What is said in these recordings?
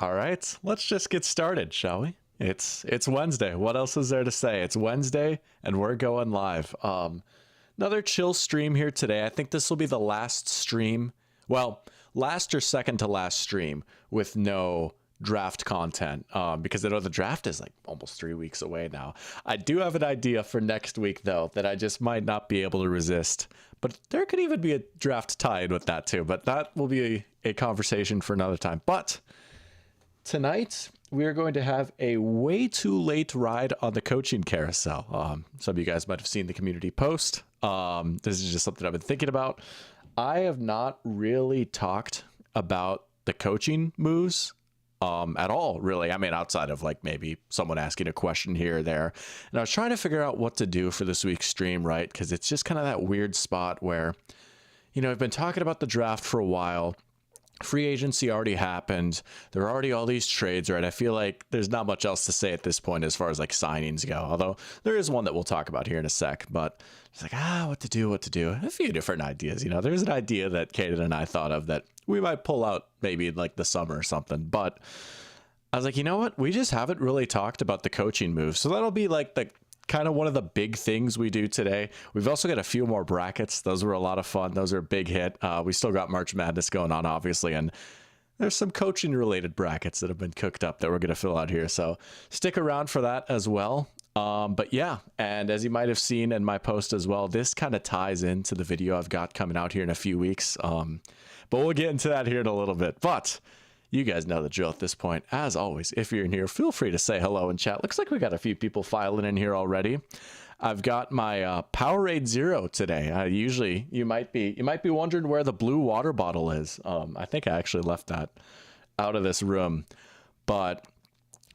All right, let's just get started, shall we? It's Wednesday. What else is there to say? It's Wednesday, and we're going live. Another chill stream here today. I think this will be the last stream. Well, last or second to last stream with no draft content, because I know the draft is like almost 3 weeks away now. I do have an idea for next week, though, that I just might not be able to resist. But there could even be a draft tied with that, too. But that will be a conversation for another time. But tonight, we are going to have a way too late ride on the coaching carousel. Some of you guys might have seen the community post. This is just something I've been thinking about. I have not really talked about the coaching moves at all, really. I mean, outside of like maybe someone asking a question here or there. And I was trying to figure out what to do for this week's stream, right? Because it's just kind of that weird spot where, you know, I've been talking about the draft for a while. Free agency already happened. There are already all these trades, right? I feel like there's not much else to say at this point as far as like signings go. Although there is one that we'll talk about here in a sec, but it's like, what to do. A few different ideas, you know, there's an idea that Kaden and I thought of that we might pull out maybe in like the summer or something. But I was like, you know what? We just haven't really talked about the coaching moves. So that'll be like the kind of one of the big things we do today. We've also got a few more brackets. Those were a lot of fun. Those are a big hit. We still got March Madness going on, obviously, and there's some coaching related brackets that have been cooked up that we're going to fill out here. So stick around for that as well. But yeah, and as you might have seen in my post as well, this kind of ties into the video I've got coming out here in a few weeks. But we'll get into that here in a little bit. But you guys know the drill at this point. As always, if you're in here, feel free to say hello in chat. Looks like we got a few people filing in here already. I've got my Powerade Zero today. Usually, you might be wondering where the blue water bottle is. I think I actually left that out of this room, but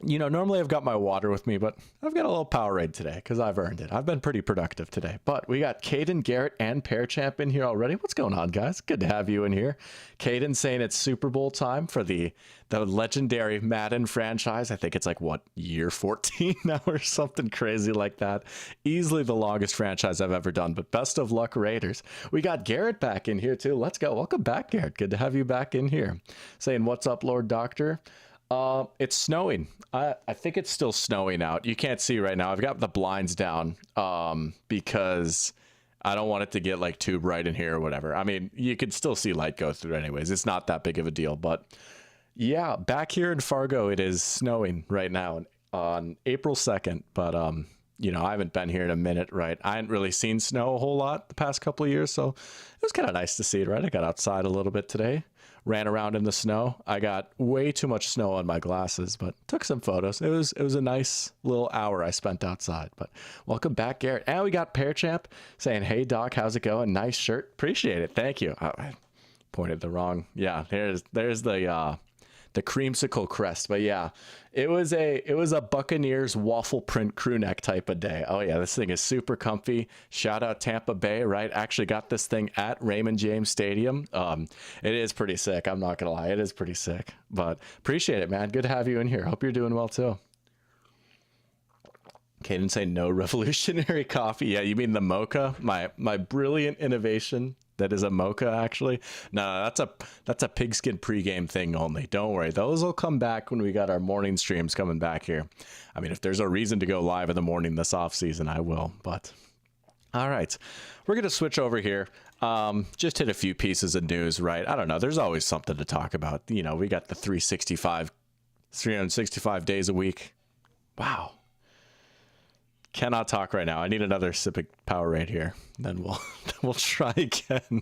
you know, normally I've got my water with me, but I've got a little Powerade today because I've earned it. I've been pretty productive today. But we got Caden, Garrett, and Pear Champ in here already. What's going on, guys? Good to have you in here. Caden saying it's Super Bowl time for the legendary Madden franchise. I think it's like, what, year 14 now or something crazy like that. Easily the longest franchise I've ever done, but best of luck, Raiders. We got Garrett back in here, too. Let's go. Welcome back, Garrett. Good to have you back in here. Saying, what's up, Lord Doctor? It's snowing. I think it's still snowing out. You can't see right now. I've got the blinds down because I don't want it to get like too bright in here or whatever. I mean, you could still see light go through anyways. It's not that big of a deal. But yeah, back here in Fargo, it is snowing right now on April 2nd. But you know, I haven't been here in a minute, right? I hadn't really seen snow a whole lot the past couple of years, so it was kind of nice to see it, right? I got outside a little bit today. Ran around in the snow. I got way too much snow on my glasses, but took some photos. It was a nice little hour I spent outside. But welcome back, Garrett. And we got Pear Champ saying, "Hey Doc, how's it going? Nice shirt. Appreciate it. Thank you." I pointed the wrong. Yeah, there's the creamsicle crest. But yeah, it was a Buccaneers waffle print crew neck type of day. Oh yeah, this thing is super comfy. Shout out Tampa Bay, right? Actually got this thing at Raymond James Stadium. It is pretty sick. I'm not gonna lie, it is pretty sick. But appreciate it, man. Good to have you in here. Hope you're doing well too. Caden say no revolutionary coffee. Yeah, you mean the mocha? My brilliant innovation. That is a mocha, actually. No, that's a pigskin pregame thing only. Don't worry. Those will come back when we got our morning streams coming back here. I mean, if there's a reason to go live in the morning this off season, I will. But all right, we're going to switch over here. Just hit a few pieces of news, right? I don't know. There's always something to talk about. You know, we got the 365 days a week. Wow. Cannot talk right now. I need another sip of Powerade here. Then we'll try again.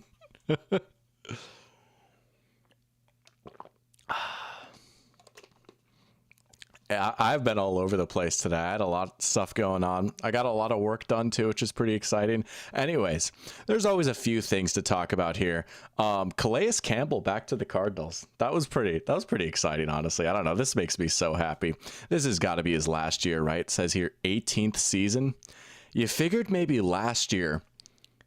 I've been all over the place today. I had a lot of stuff going on. I got a lot of work done too, which is pretty exciting. Anyways, there's always a few things to talk about here. Calais Campbell back to the Cardinals. That was pretty exciting, honestly. I don't know. This makes me so happy. This has got to be his last year, right? It says here 18th season. You figured maybe last year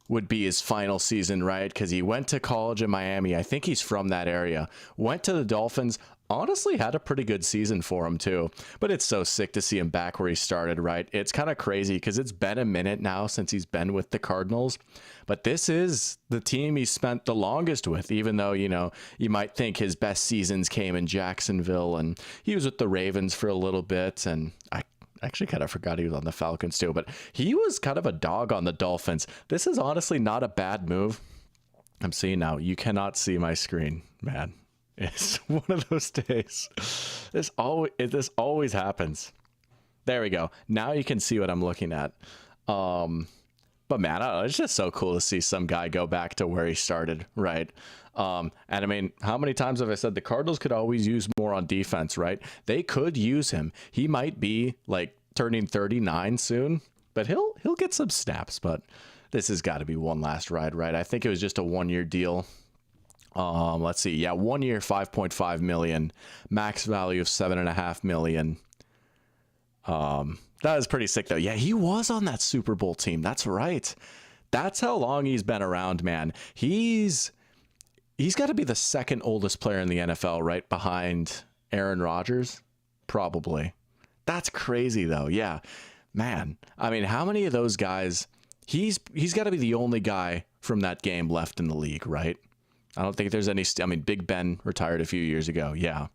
would be his final season, right? Because he went to college in Miami. I think he's from that area. Went to the Dolphins, honestly had a pretty good season for him too. But it's so sick to see him back where he started, right? It's kind of crazy because it's been a minute now since he's been with the Cardinals, but this is the team he spent the longest with, even though, you know, you might think his best seasons came in Jacksonville, and he was with the Ravens for a little bit, and I actually kind of forgot he was on the Falcons too, but he was kind of a dog on the Dolphins. This is honestly not a bad move. I'm seeing now, you cannot see my screen, man. It's one of those days. This always happens. There we go. Now you can see what I'm looking at. But man, I don't know, it's just so cool to see some guy go back to where he started, right? And I mean, how many times have I said the Cardinals could always use more on defense, right? They could use him. He might be like turning 39 soon, but he'll get some snaps. But this has got to be one last ride, right? I think it was just a 1-year deal. Let's see. Yeah, 1 year, 5.5 million, max value of 7.5 million. That was pretty sick though. Yeah, he was on that Super Bowl team. That's right. That's how long he's been around, man. He's got to be the second oldest player in the NFL, right behind Aaron Rodgers, probably. That's crazy though. Yeah, man. I mean, how many of those guys? He's got to be the only guy from that game left in the league, right? I don't think there's any. I mean, Big Ben retired a few years ago. Yeah.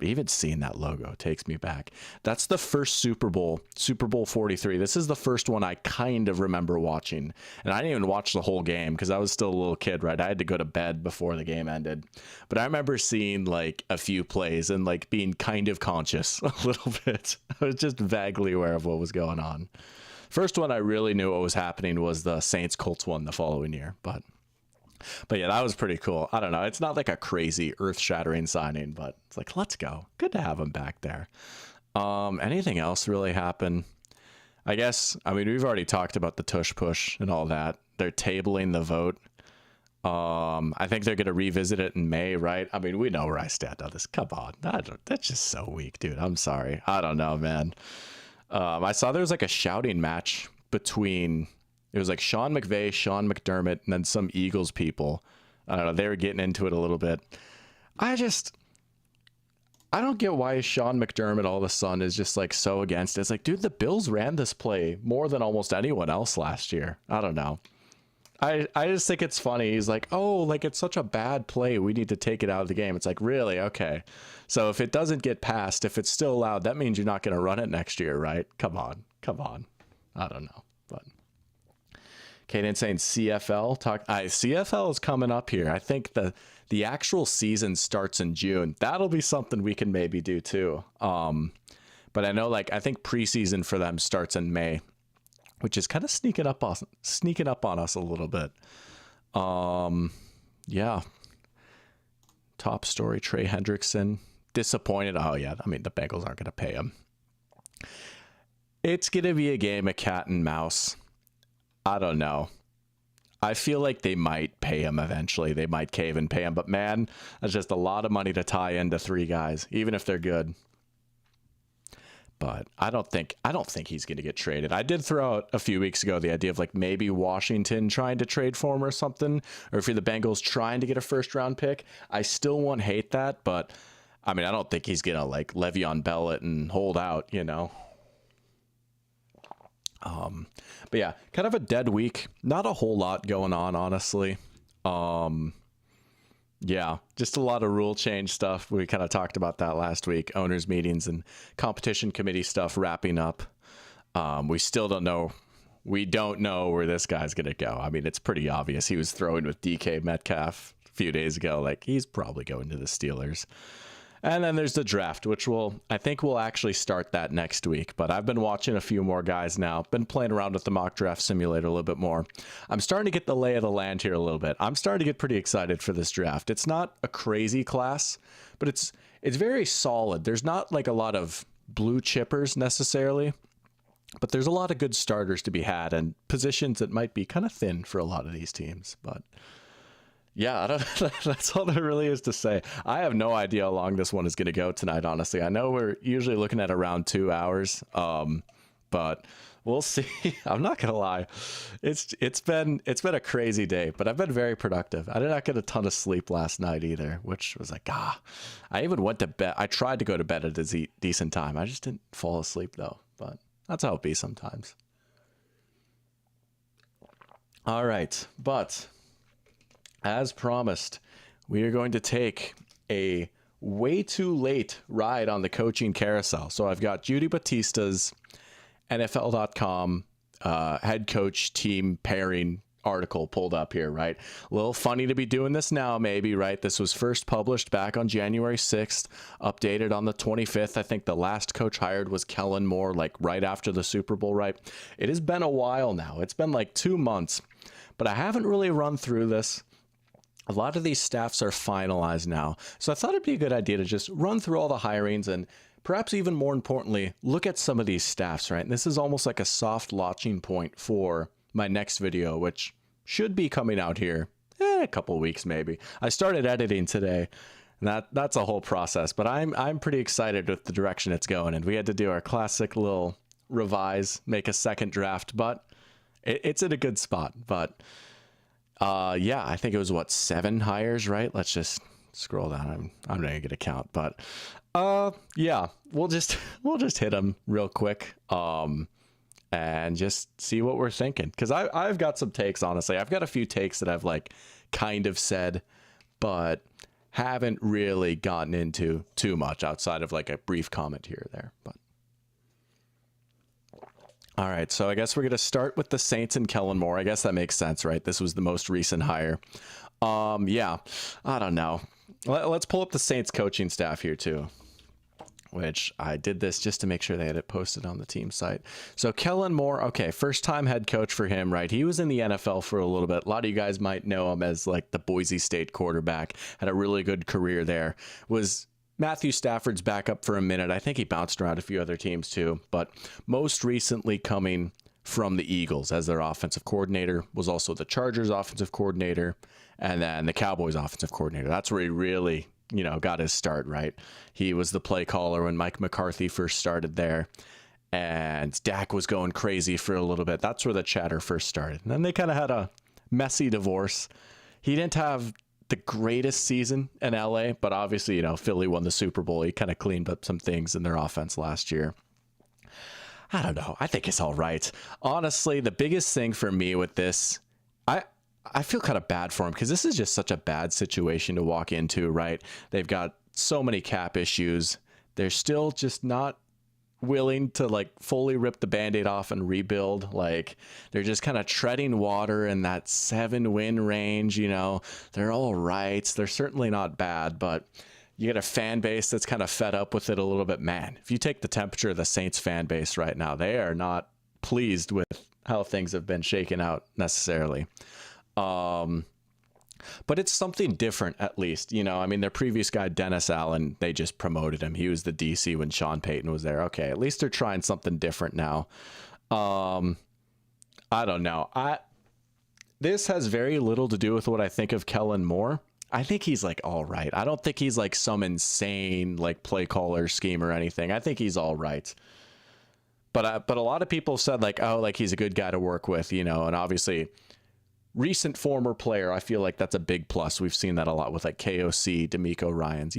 Even seeing that logo takes me back. That's the first Super Bowl 43. This is the first one I kind of remember watching. And I didn't even watch the whole game because I was still a little kid, right? I had to go to bed before the game ended. But I remember seeing like a few plays and like being kind of conscious a little bit. I was just vaguely aware of what was going on. First one I really knew what was happening was the Saints Colts one the following year. But yeah, that was pretty cool. I don't know. It's not like a crazy earth-shattering signing, but it's like, let's go. Good to have him back there. Anything else really happen? I guess, I mean, we've already talked about the tush push and all that. They're tabling the vote. I think they're going to revisit it in May, right? I mean, we know where I stand on this. Come on. That's just so weak, dude. I'm sorry. I don't know, man. I saw there was like a shouting match between... It was like Sean McVay, Sean McDermott, and then some Eagles people. I don't know. They were getting into it a little bit. I don't get why Sean McDermott all of a sudden is just like so against it. It's like, dude, the Bills ran this play more than almost anyone else last year. I don't know. I just think it's funny. He's like, oh, like it's such a bad play. We need to take it out of the game. It's like, really? Okay. So if it doesn't get passed, if it's still allowed, that means you're not going to run it next year, right? Come on. I don't know. But Caden saying CFL CFL is coming up here. I think the actual season starts in June. That'll be something we can maybe do too. But I know, like, I think preseason for them starts in May, which is kind of sneaking up on us a little bit. Yeah. Top story: Trey Hendrickson disappointed. Oh yeah, I mean the Bengals aren't going to pay him. It's going to be a game of cat and mouse. I don't know. I feel like they might pay him eventually. They might cave and pay him, but man, that's just a lot of money to tie into 3 guys, even if they're good. But I don't think he's going to get traded. I did throw out a few weeks ago the idea of like maybe Washington trying to trade for him or something, or if you're the Bengals trying to get a first round pick. I still won't hate that, but I mean, I don't think he's going to like Le'Veon Bell it and hold out, you know. But yeah, kind of a dead week. Not a whole lot going on, honestly. Yeah, just a lot of rule change stuff. We kind of talked about that last week. Owners meetings and competition committee stuff wrapping up. We still don't know. We don't know where this guy's going to go. I mean, it's pretty obvious. He was throwing with DK Metcalf a few days ago. Like, he's probably going to the Steelers. And then there's the draft, which I think we'll actually start that next week. But I've been watching a few more guys now. Been playing around with the mock draft simulator a little bit more. I'm starting to get the lay of the land here a little bit. I'm starting to get pretty excited for this draft. It's not a crazy class, but it's very solid. There's not like a lot of blue chippers necessarily, but there's a lot of good starters to be had and positions that might be kind of thin for a lot of these teams. But yeah, that's all there really is to say. I have no idea how long this one is going to go tonight, honestly. I know we're usually looking at around 2 hours, but We'll see. I'm not gonna lie, it's been a crazy day, but I've been very productive. I did not get a ton of sleep last night either, which was like I even went to bed. I tried to go to bed at a decent time. I just didn't fall asleep though. But that's how it be sometimes. All right, but as promised, we are going to take a way too late ride on the coaching carousel. So I've got Judy Batista's NFL.com head coach team pairing article pulled up here, right? A little funny to be doing this now, maybe, right? This was first published back on January 6th, updated on the 25th. I think the last coach hired was Kellen Moore, like right after the Super Bowl, right? It has been a while now. It's been like 2 months, but I haven't really run through this. A lot of these staffs are finalized now. So I thought it'd be a good idea to just run through all the hirings and perhaps even more importantly, look at some of these staffs, right? And this is almost like a soft launching point for my next video, which should be coming out here in a couple weeks, maybe. I started editing today, and that's a whole process, but I'm pretty excited with the direction it's going. And we had to do our classic little revise, make a second draft, but it's in a good spot. But yeah, I think it was what, 7 hires, right? Let's just scroll down. I'm not gonna count, but yeah, we'll just hit them real quick and just see what we're thinking, because I've got some takes. Honestly, I've got a few takes that I've like kind of said but haven't really gotten into too much outside of like a brief comment here or there. But all right, so I guess we're gonna start with the Saints and Kellen Moore. I guess that makes sense, right? This was the most recent hire. Yeah, I don't know. Let's pull up the Saints coaching staff here too, which I did this just to make sure they had it posted on the team site. So Kellen Moore, okay, first time head coach for him, right? He was in the NFL for a little bit. A lot of you guys might know him as like the Boise State quarterback, had a really good career there, was Matthew Stafford's backup for a minute. I think he bounced around a few other teams too, but most recently coming from the Eagles as their offensive coordinator, was also the Chargers offensive coordinator, and then the Cowboys offensive coordinator. That's where he really, got his start, right? He was the play caller when Mike McCarthy first started there, and Dak was going crazy for a little bit. That's where the chatter first started. And then they kind of had a messy divorce. He didn't have the greatest season in LA, but obviously, Philly won the Super Bowl. He kind of cleaned up some things in their offense last year. I don't know. I think it's all right. Honestly, the biggest thing for me with this, I feel kind of bad for him because this is just such a bad situation to walk into, right? They've got so many cap issues. They're still just not willing to like fully rip the Band-Aid off and rebuild. Like they're just kind of treading water in that 7-win range. They're all right. They're certainly not bad, but you get a fan base that's kind of fed up with it a little bit. Man, if you take the temperature of the Saints fan base right now, they are not pleased with how things have been shaken out necessarily. But it's something different, at least. Their previous guy, Dennis Allen, they just promoted him. He was the DC when Sean Payton was there. Okay, at least they're trying something different now. I don't know. This has very little to do with what I think of Kellen Moore. I think he's like all right. I don't think he's like some insane like play caller scheme or anything. I think he's all right. But a lot of people said like, oh, like he's a good guy to work with, and obviously recent former player, I feel like that's a big plus. We've seen that a lot with like KOC, D'Amico Ryans,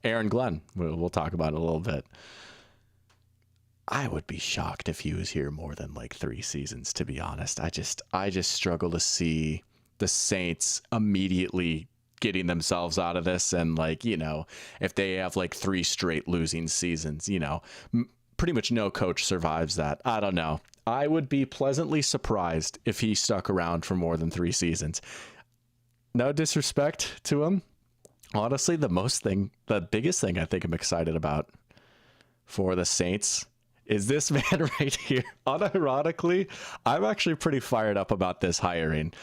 Aaron Glenn. We'll talk about it a little bit. I would be shocked if he was here more than like 3 seasons, to be honest. I just struggle to see the Saints immediately getting themselves out of this. And like, if they have like 3 straight losing seasons, pretty much no coach survives that. I don't know. I would be pleasantly surprised if he stuck around for more than 3 seasons. No disrespect to him. Honestly, the biggest thing I think I'm excited about for the Saints is this man right here. Unironically, I'm actually pretty fired up about this hiring.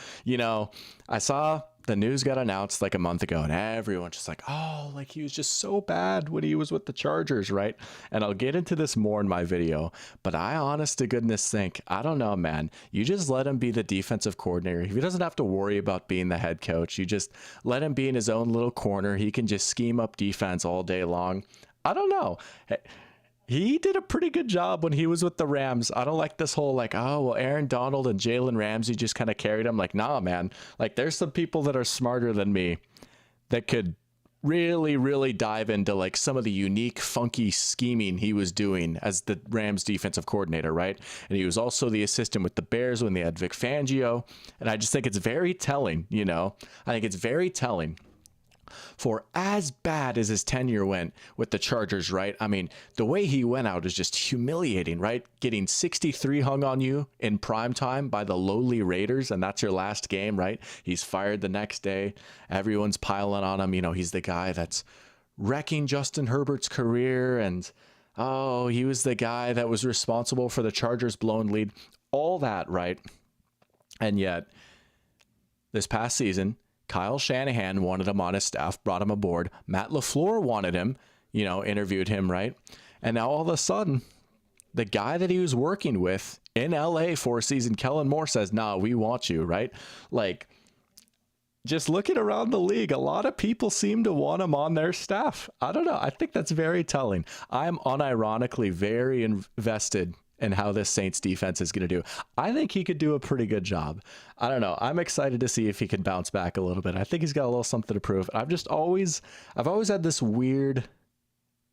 I saw the news got announced like a month ago and everyone's just like, oh, like he was just so bad when he was with the Chargers, right? And I'll get into this more in my video, but I honest to goodness think, I don't know, man, you just let him be the defensive coordinator. He doesn't have to worry about being the head coach. You just let him be in his own little corner. He can just scheme up defense all day long. I don't know. He did a pretty good job when he was with the Rams. I don't like this whole like, oh, well, Aaron Donald and Jalen Ramsey just kind of carried him. Like, nah, man. Like, there's some people that are smarter than me that could really, really dive into like some of the unique, funky scheming he was doing as the Rams defensive coordinator, right? And he was also the assistant with the Bears when they had Vic Fangio. And I just think it's very telling, you know? I think it's very telling for as bad as his tenure went with the Chargers, right? I mean, the way he went out is just humiliating, right? Getting 63 hung on you in prime time by the lowly Raiders, and that's your last game, right? He's fired the next day. Everyone's piling on him. You know, he's the guy that's wrecking Justin Herbert's career, and oh, he was the guy that was responsible for the Chargers' blown lead. All that, right? And yet, this past season, Kyle Shanahan wanted him on his staff, brought him aboard. Matt LaFleur wanted him, you know, interviewed him, right? And now all of a sudden, the guy that he was working with in LA for a season, Kellen Moore, says, nah, we want you, right? Like, just looking around the league, a lot of people seem to want him on their staff. I don't know. I think that's very telling. I'm unironically very invested and how this Saints defense is going to do. I think he could do a pretty good job. I don't know. I'm excited to see if he can bounce back a little bit. I think he's got a little something to prove. I've always had this weird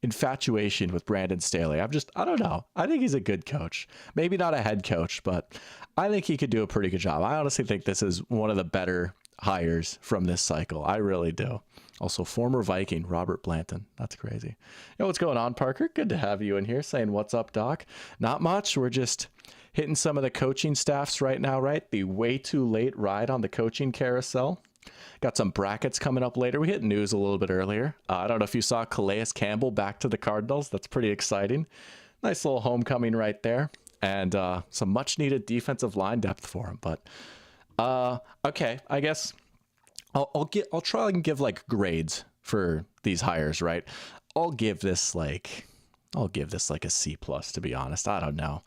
infatuation with Brandon Staley. I don't know. I think he's a good coach. Maybe not a head coach, but I think he could do a pretty good job. I honestly think this is one of the better hires from this cycle. I really do. Also, former Viking Robert Blanton. That's crazy. Yo, what's going on, Parker? Good to have you in here saying, what's up, Doc? Not much. We're just hitting some of the coaching staffs right now, right? The way too late ride on the coaching carousel. Got some brackets coming up later. We hit news a little bit earlier. I don't know if you saw Calais Campbell back to the Cardinals. That's pretty exciting. Nice little homecoming right there. And some much needed defensive line depth for him. But okay, I guess I'll try and give like grades for these hires, right? I'll give this like a C plus, to be honest. I don't know.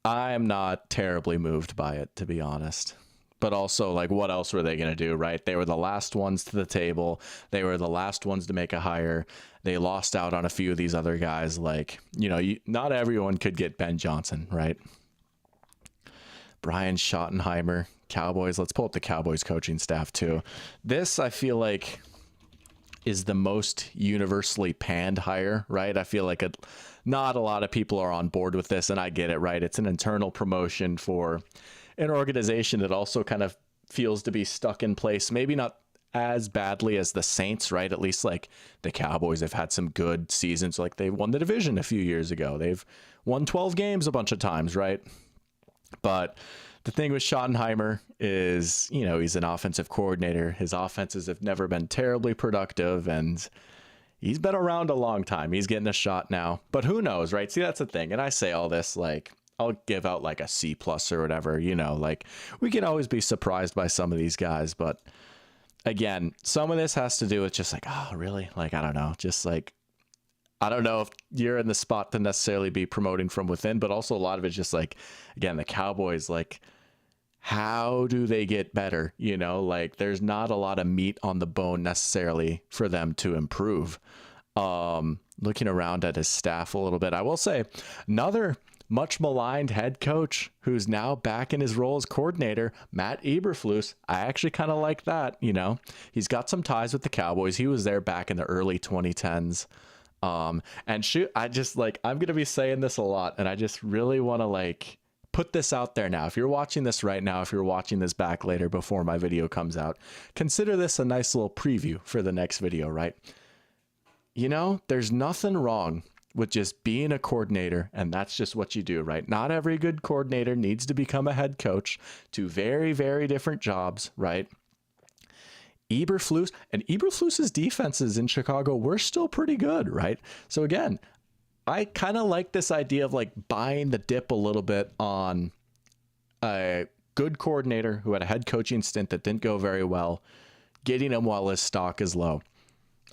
I'm not terribly moved by it, to be honest. But also, like, what else were they going to do, right? They were the last ones to the table. They were the last ones to make a hire. They lost out on a few of these other guys. Like, you know, not everyone could get Ben Johnson, right? Brian Schottenheimer, Cowboys. Let's pull up the Cowboys coaching staff too. This, I feel like, is the most universally panned hire, right? I feel like not a lot of people are on board with this, and I get it, right? It's an internal promotion for an organization that also kind of feels to be stuck in place. Maybe not as badly as the Saints, right? At least like the Cowboys have had some good seasons. Like they won the division a few years ago. They've won 12 games a bunch of times, right? But the thing with Schottenheimer is, you know, he's an offensive coordinator. His offenses have never been terribly productive, and he's been around a long time. He's getting a shot now, but who knows, right? See, that's the thing. And I say all this, like, I'll give out like a C plus or whatever, you know, like we can always be surprised by some of these guys. But again, some of this has to do with just like, oh, really? Like, I don't know. Just like, I don't know if you're in the spot to necessarily be promoting from within, but also a lot of it's just like, again, the Cowboys, like, how do they get better? You know, like there's not a lot of meat on the bone necessarily for them to improve. Looking around at his staff a little bit, I will say another much maligned head coach who's now back in his role as coordinator, Matt Eberflus. I actually kind of like that. You know, he's got some ties with the Cowboys. He was there back in the early 2010s. And shoot, I just like, I'm going to be saying this a lot, and I just really want to like put this out there now. If you're watching this right now, if you're watching this back later before my video comes out, consider this a nice little preview for the next video, right? You know, there's nothing wrong with just being a coordinator, and that's just what you do, right? Not every good coordinator needs to become a head coach. Two very, very different jobs, right? Eberflus's defenses in Chicago were still pretty good, right? So again, I kind of like this idea of like buying the dip a little bit on a good coordinator who had a head coaching stint that didn't go very well, getting him while his stock is low.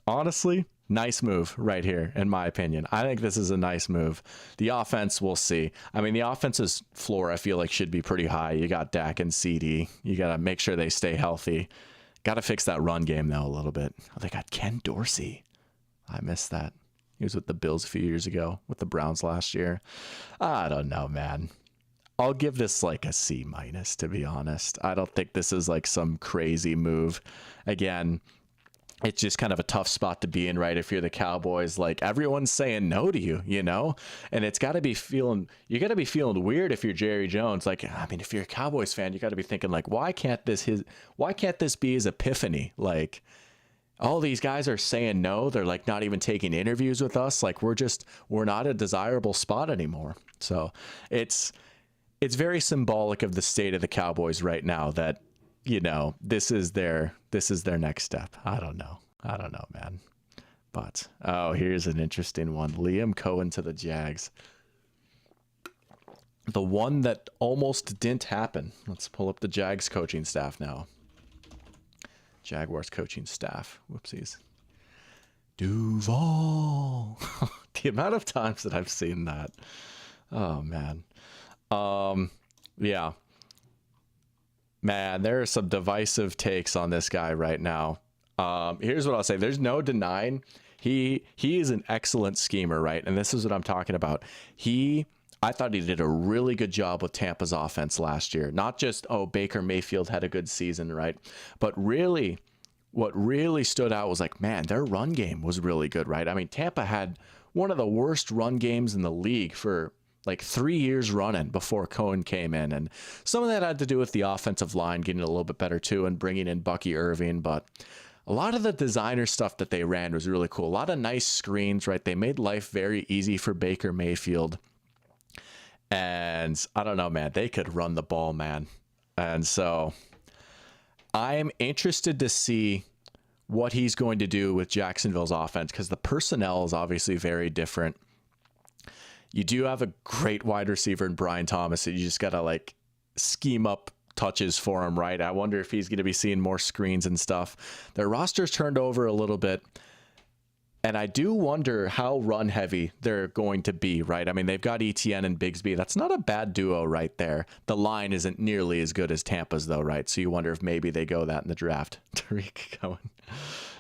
Honestly, nice move right here, in my opinion. I think this is a nice move. The offense, we'll see. I mean, the offense's floor, I feel like, should be pretty high. You got Dak and CD. You got to make sure they stay healthy. Got to fix that run game, though, a little bit. Oh, they got Ken Dorsey. I missed that. He was with the Bills a few years ago, with the Browns last year. I don't know, man. I'll give this like a C minus, to be honest. I don't think this is like some crazy move. Again, it's just kind of a tough spot to be in, right? If you're the Cowboys, like everyone's saying no to you, you know, and it's got to be feeling, you got to be feeling weird if you're Jerry Jones. Like, I mean, if you're a Cowboys fan, you got to be thinking like, why can't this be his epiphany? Like, all these guys are saying no. They're like not even taking interviews with us. Like we're not a desirable spot anymore. So it's very symbolic of the state of the Cowboys right now that, you know, this is their next step. I don't know, man. But, oh, here's an interesting one. Liam Cohen to the Jags. The one that almost didn't happen. Let's pull up the Jags coaching staff now. Jaguars coaching staff. Whoopsies. Duval. The amount of times that I've seen that. Oh, man. Yeah. Man, there are some divisive takes on this guy right now. Here's what I'll say. There's no denying he is an excellent schemer, right? And this is what I'm talking about. I thought he did a really good job with Tampa's offense last year. Not just, oh, Baker Mayfield had a good season, right? But really, what really stood out was like, man, their run game was really good, right? I mean, Tampa had one of the worst run games in the league for like 3 years running before Cohen came in. And some of that had to do with the offensive line getting a little bit better too and bringing in Bucky Irving. But a lot of the designer stuff that they ran was really cool. A lot of nice screens, right? They made life very easy for Baker Mayfield. And I don't know, man, they could run the ball, man. And so I'm interested to see what he's going to do with Jacksonville's offense, because the personnel is obviously very different. You do have a great wide receiver in Brian Thomas that you just got to like scheme up touches for him, right? I wonder if he's going to be seeing more screens and stuff. Their roster's turned over a little bit. And I do wonder how run heavy they're going to be, right? I mean, they've got ETN and Bigsby. That's not a bad duo right there. The line isn't nearly as good as Tampa's though, right? So you wonder if maybe they go that in the draft. Tariq Cohen.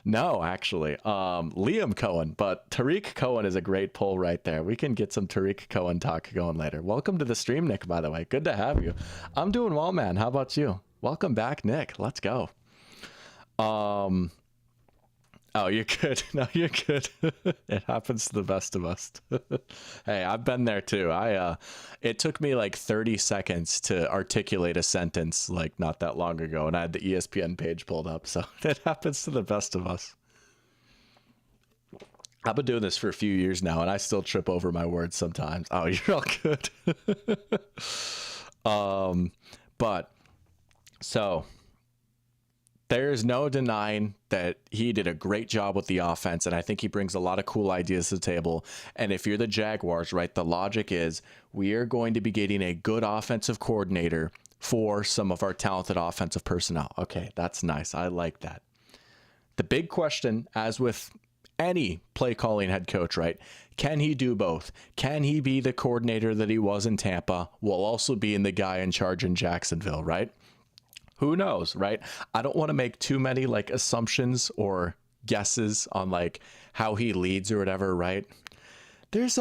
No, actually, Liam Cohen, but Tariq Cohen is a great pull right there. We can get some Tariq Cohen talk going later. Welcome to the stream, Nick, by the way. Good to have you. I'm doing well, man. How about you? Welcome back, Nick. Let's go. Oh, you're good. No, you're good. It happens to the best of us. Hey, I've been there too. It took me like 30 seconds to articulate a sentence like not that long ago, and I had the ESPN page pulled up. So it happens to the best of us. I've been doing this for a few years now, and I still trip over my words sometimes. Oh, you're all good. But so there's no denying that he did a great job with the offense, and I think he brings a lot of cool ideas to the table. And if you're the Jaguars, right, the logic is we are going to be getting a good offensive coordinator for some of our talented offensive personnel. Okay, that's nice. I like that. The big question, as with any play calling head coach, right, can he do both? Can he be the coordinator that he was in Tampa while also being the guy in charge in Jacksonville, right? Who knows, right? I don't want to make too many like assumptions or guesses on like how he leads or whatever, right? There's just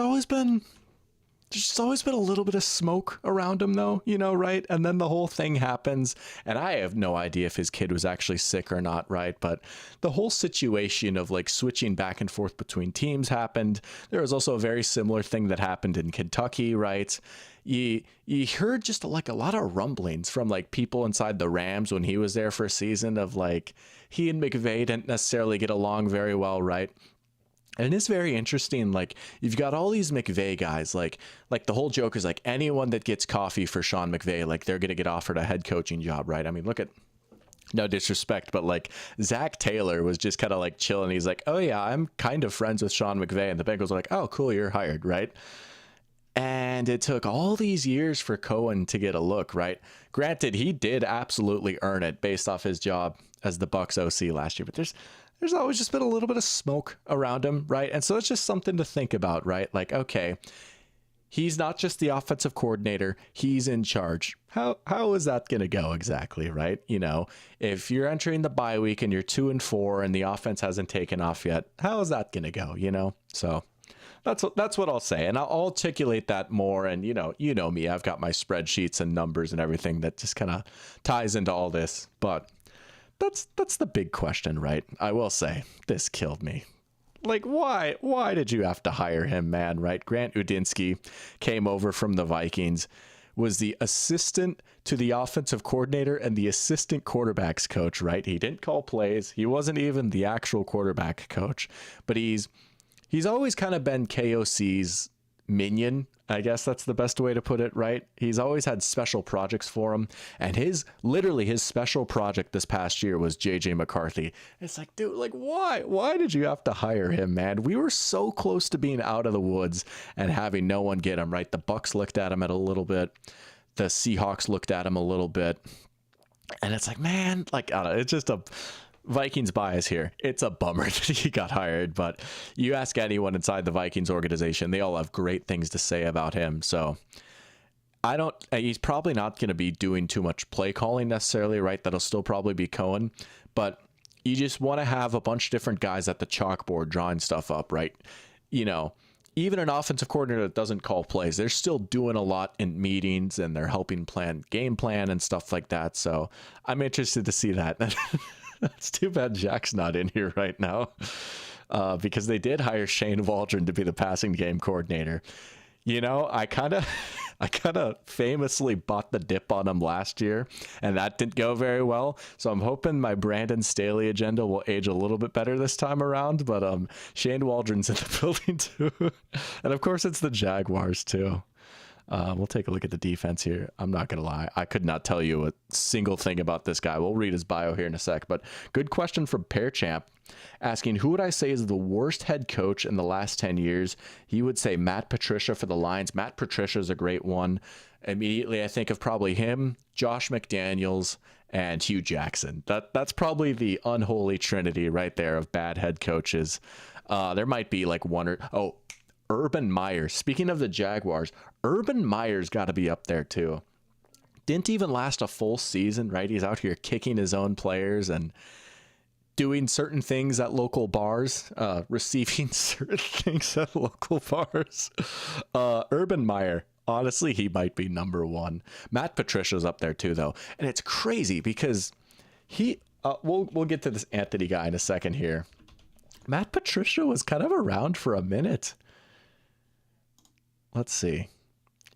always been a little bit of smoke around him though, you know, right? And then the whole thing happens, and I have no idea if his kid was actually sick or not, right? But the whole situation of like switching back and forth between teams happened. There was also a very similar thing that happened in Kentucky, right? You heard just like a lot of rumblings from like people inside the Rams when he was there for a season of like he and McVay didn't necessarily get along very well, right? And it's very interesting. Like you've got all these McVay guys, like the whole joke is like anyone that gets coffee for Sean McVay, like they're going to get offered a head coaching job, right? I mean, look at, no disrespect, but like Zach Taylor was just kind of like chilling. He's like, oh yeah, I'm kind of friends with Sean McVay. And the Bengals are like, oh cool, you're hired, right? And it took all these years for Cohen to get a look, right? Granted, he did absolutely earn it based off his job as the Bucs OC last year, but there's always just been a little bit of smoke around him, right? And so it's just something to think about, right? Like, okay, he's not just the offensive coordinator, he's in charge. How is that going to go exactly, right? You know, if you're entering the bye week and you're 2-4 and the offense hasn't taken off yet, how is that going to go, you know? So That's what I'll say, and I'll articulate that more. And you know me, I've got my spreadsheets and numbers and everything that just kind of ties into all this. But that's the big question, right? I will say this killed me. Like, why did you have to hire him, man? Right? Grant Udinsky came over from the Vikings, was the assistant to the offensive coordinator and the assistant quarterbacks coach, right? He didn't call plays. He wasn't even the actual quarterback coach, but he's always kind of been KOC's minion. I guess that's the best way to put it, right? He's always had special projects for him. And his special project this past year was JJ McCarthy. It's like, dude, like, why? Why did you have to hire him, man? We were so close to being out of the woods and having no one get him, right? The Bucks looked at him a little bit. The Seahawks looked at him a little bit. And it's like, man, like, I don't know, it's just a Vikings bias here. It's a bummer that he got hired, but you ask anyone inside the Vikings organization, they all have great things to say about him. So he's probably not going to be doing too much play calling necessarily, right? That'll still probably be Cohen, but you just want to have a bunch of different guys at the chalkboard drawing stuff up, right? Even an offensive coordinator that doesn't call plays, they're still doing a lot in meetings and they're helping plan game plan and stuff like that. So I'm interested to see that. It's too bad Jack's not in here right now, because they did hire Shane Waldron to be the passing game coordinator. I kind of famously bought the dip on him last year, and that didn't go very well. So I'm hoping my Brandon Staley agenda will age a little bit better this time around. But Shane Waldron's in the building too, and of course it's the Jaguars too. We'll take a look at the defense here. I'm not going to lie. I could not tell you a single thing about this guy. We'll read his bio here in a sec. But good question from Pearchamp, asking, who would I say is the worst head coach in the last 10 years? He would say Matt Patricia for the Lions. Matt Patricia is a great one. Immediately, I think of probably him, Josh McDaniels, and Hugh Jackson. That's probably the unholy trinity right there of bad head coaches. There might be like one or... Oh, Urban Meyer. Speaking of the Jaguars, Urban Meyer's got to be up there too. Didn't even last a full season, right? He's out here kicking his own players and doing certain things at local bars, receiving certain things at local bars. Urban Meyer, honestly, he might be number one. Matt Patricia's up there too, though. And it's crazy because we'll get to this Anthony guy in a second here. Matt Patricia was kind of around for a minute. Let's see.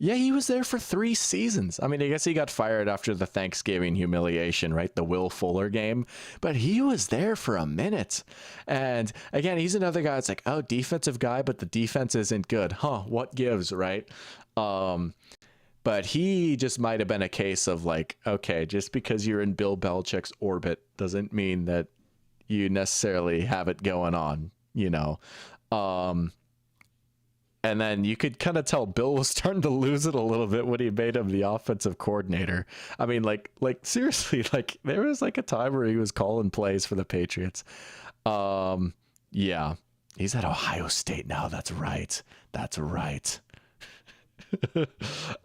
Yeah, he was there for 3 seasons. I mean, I guess he got fired after the Thanksgiving humiliation, right? The Will Fuller game. But he was there for a minute. And again, he's another guy that's like, oh, defensive guy, but the defense isn't good. Huh, what gives, right? But he just might have been a case of like, okay, just because you're in Bill Belichick's orbit doesn't mean that you necessarily have it going on, And then you could kind of tell Bill was starting to lose it a little bit when he made him the offensive coordinator. I mean, like seriously, like there was like a time where he was calling plays for the Patriots. Yeah, he's at Ohio State now. That's right.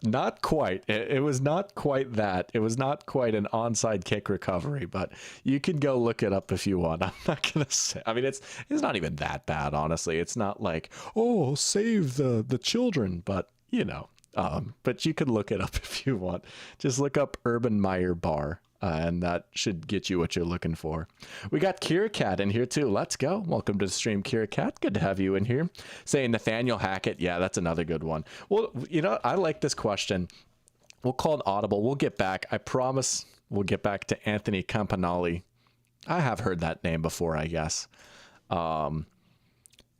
Not quite. It was not quite that. It was not quite an onside kick recovery, but you can go look it up if you want. I'm not gonna say. I mean, it's not even that bad, honestly. It's not like, oh, save the children, but but you can look it up if you want. Just look up Urban Meyer bar. And that should get you what you're looking for. We got Kira Cat in here too. Let's go. Welcome to the stream, Kira Cat. Good to have you in here. Saying Nathaniel Hackett. Yeah, that's another good one. Well, I like this question. We'll call it audible. We'll get back. I promise we'll get back to Anthony Campanale. I have heard that name before, I guess.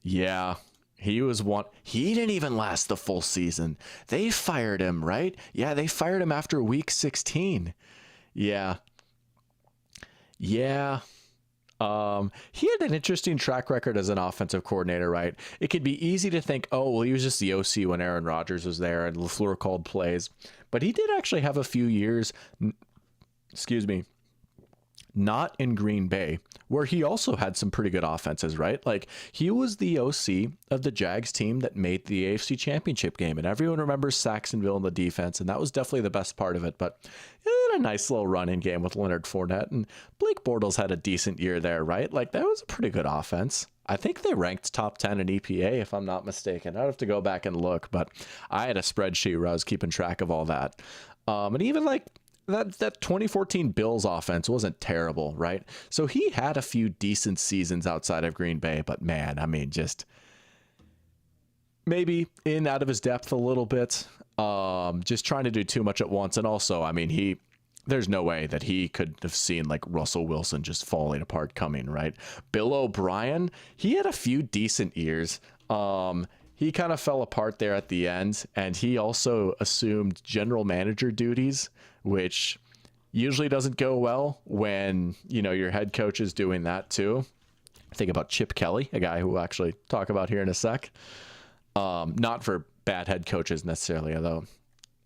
Yeah. He was one. He didn't even last the full season. They fired him, right? Yeah, they fired him after week 16. Yeah. He had an interesting track record as an offensive coordinator, right? It could be easy to think, oh, well, he was just the OC when Aaron Rodgers was there and LaFleur called plays. But he did actually have a few years, not in Green Bay, where he also had some pretty good offenses, right? Like he was the OC of the Jags team that made the AFC Championship game, and everyone remembers Saxonville and the defense, and that was definitely the best part of it. But it had a nice little run-in game with Leonard Fournette, and Blake Bortles had a decent year there, right? Like that was a pretty good offense. I think they ranked top 10 in EPA, if I'm not mistaken. I'd have to go back and look, but I had a spreadsheet where I was keeping track of all that. And even like that 2014 Bills offense wasn't terrible, right? So he had a few decent seasons outside of Green Bay, but man, I mean, just maybe in out of his depth a little bit, just trying to do too much at once. And also, I mean, there's no way that he could have seen like Russell Wilson just falling apart coming, right? Bill O'Brien, he had a few decent years. He kind of fell apart there at the end, and he also assumed general manager duties, which usually doesn't go well when, you know, your head coach is doing that too. Think about Chip Kelly, a guy who we'll actually talk about here in a sec. Not for bad head coaches necessarily, although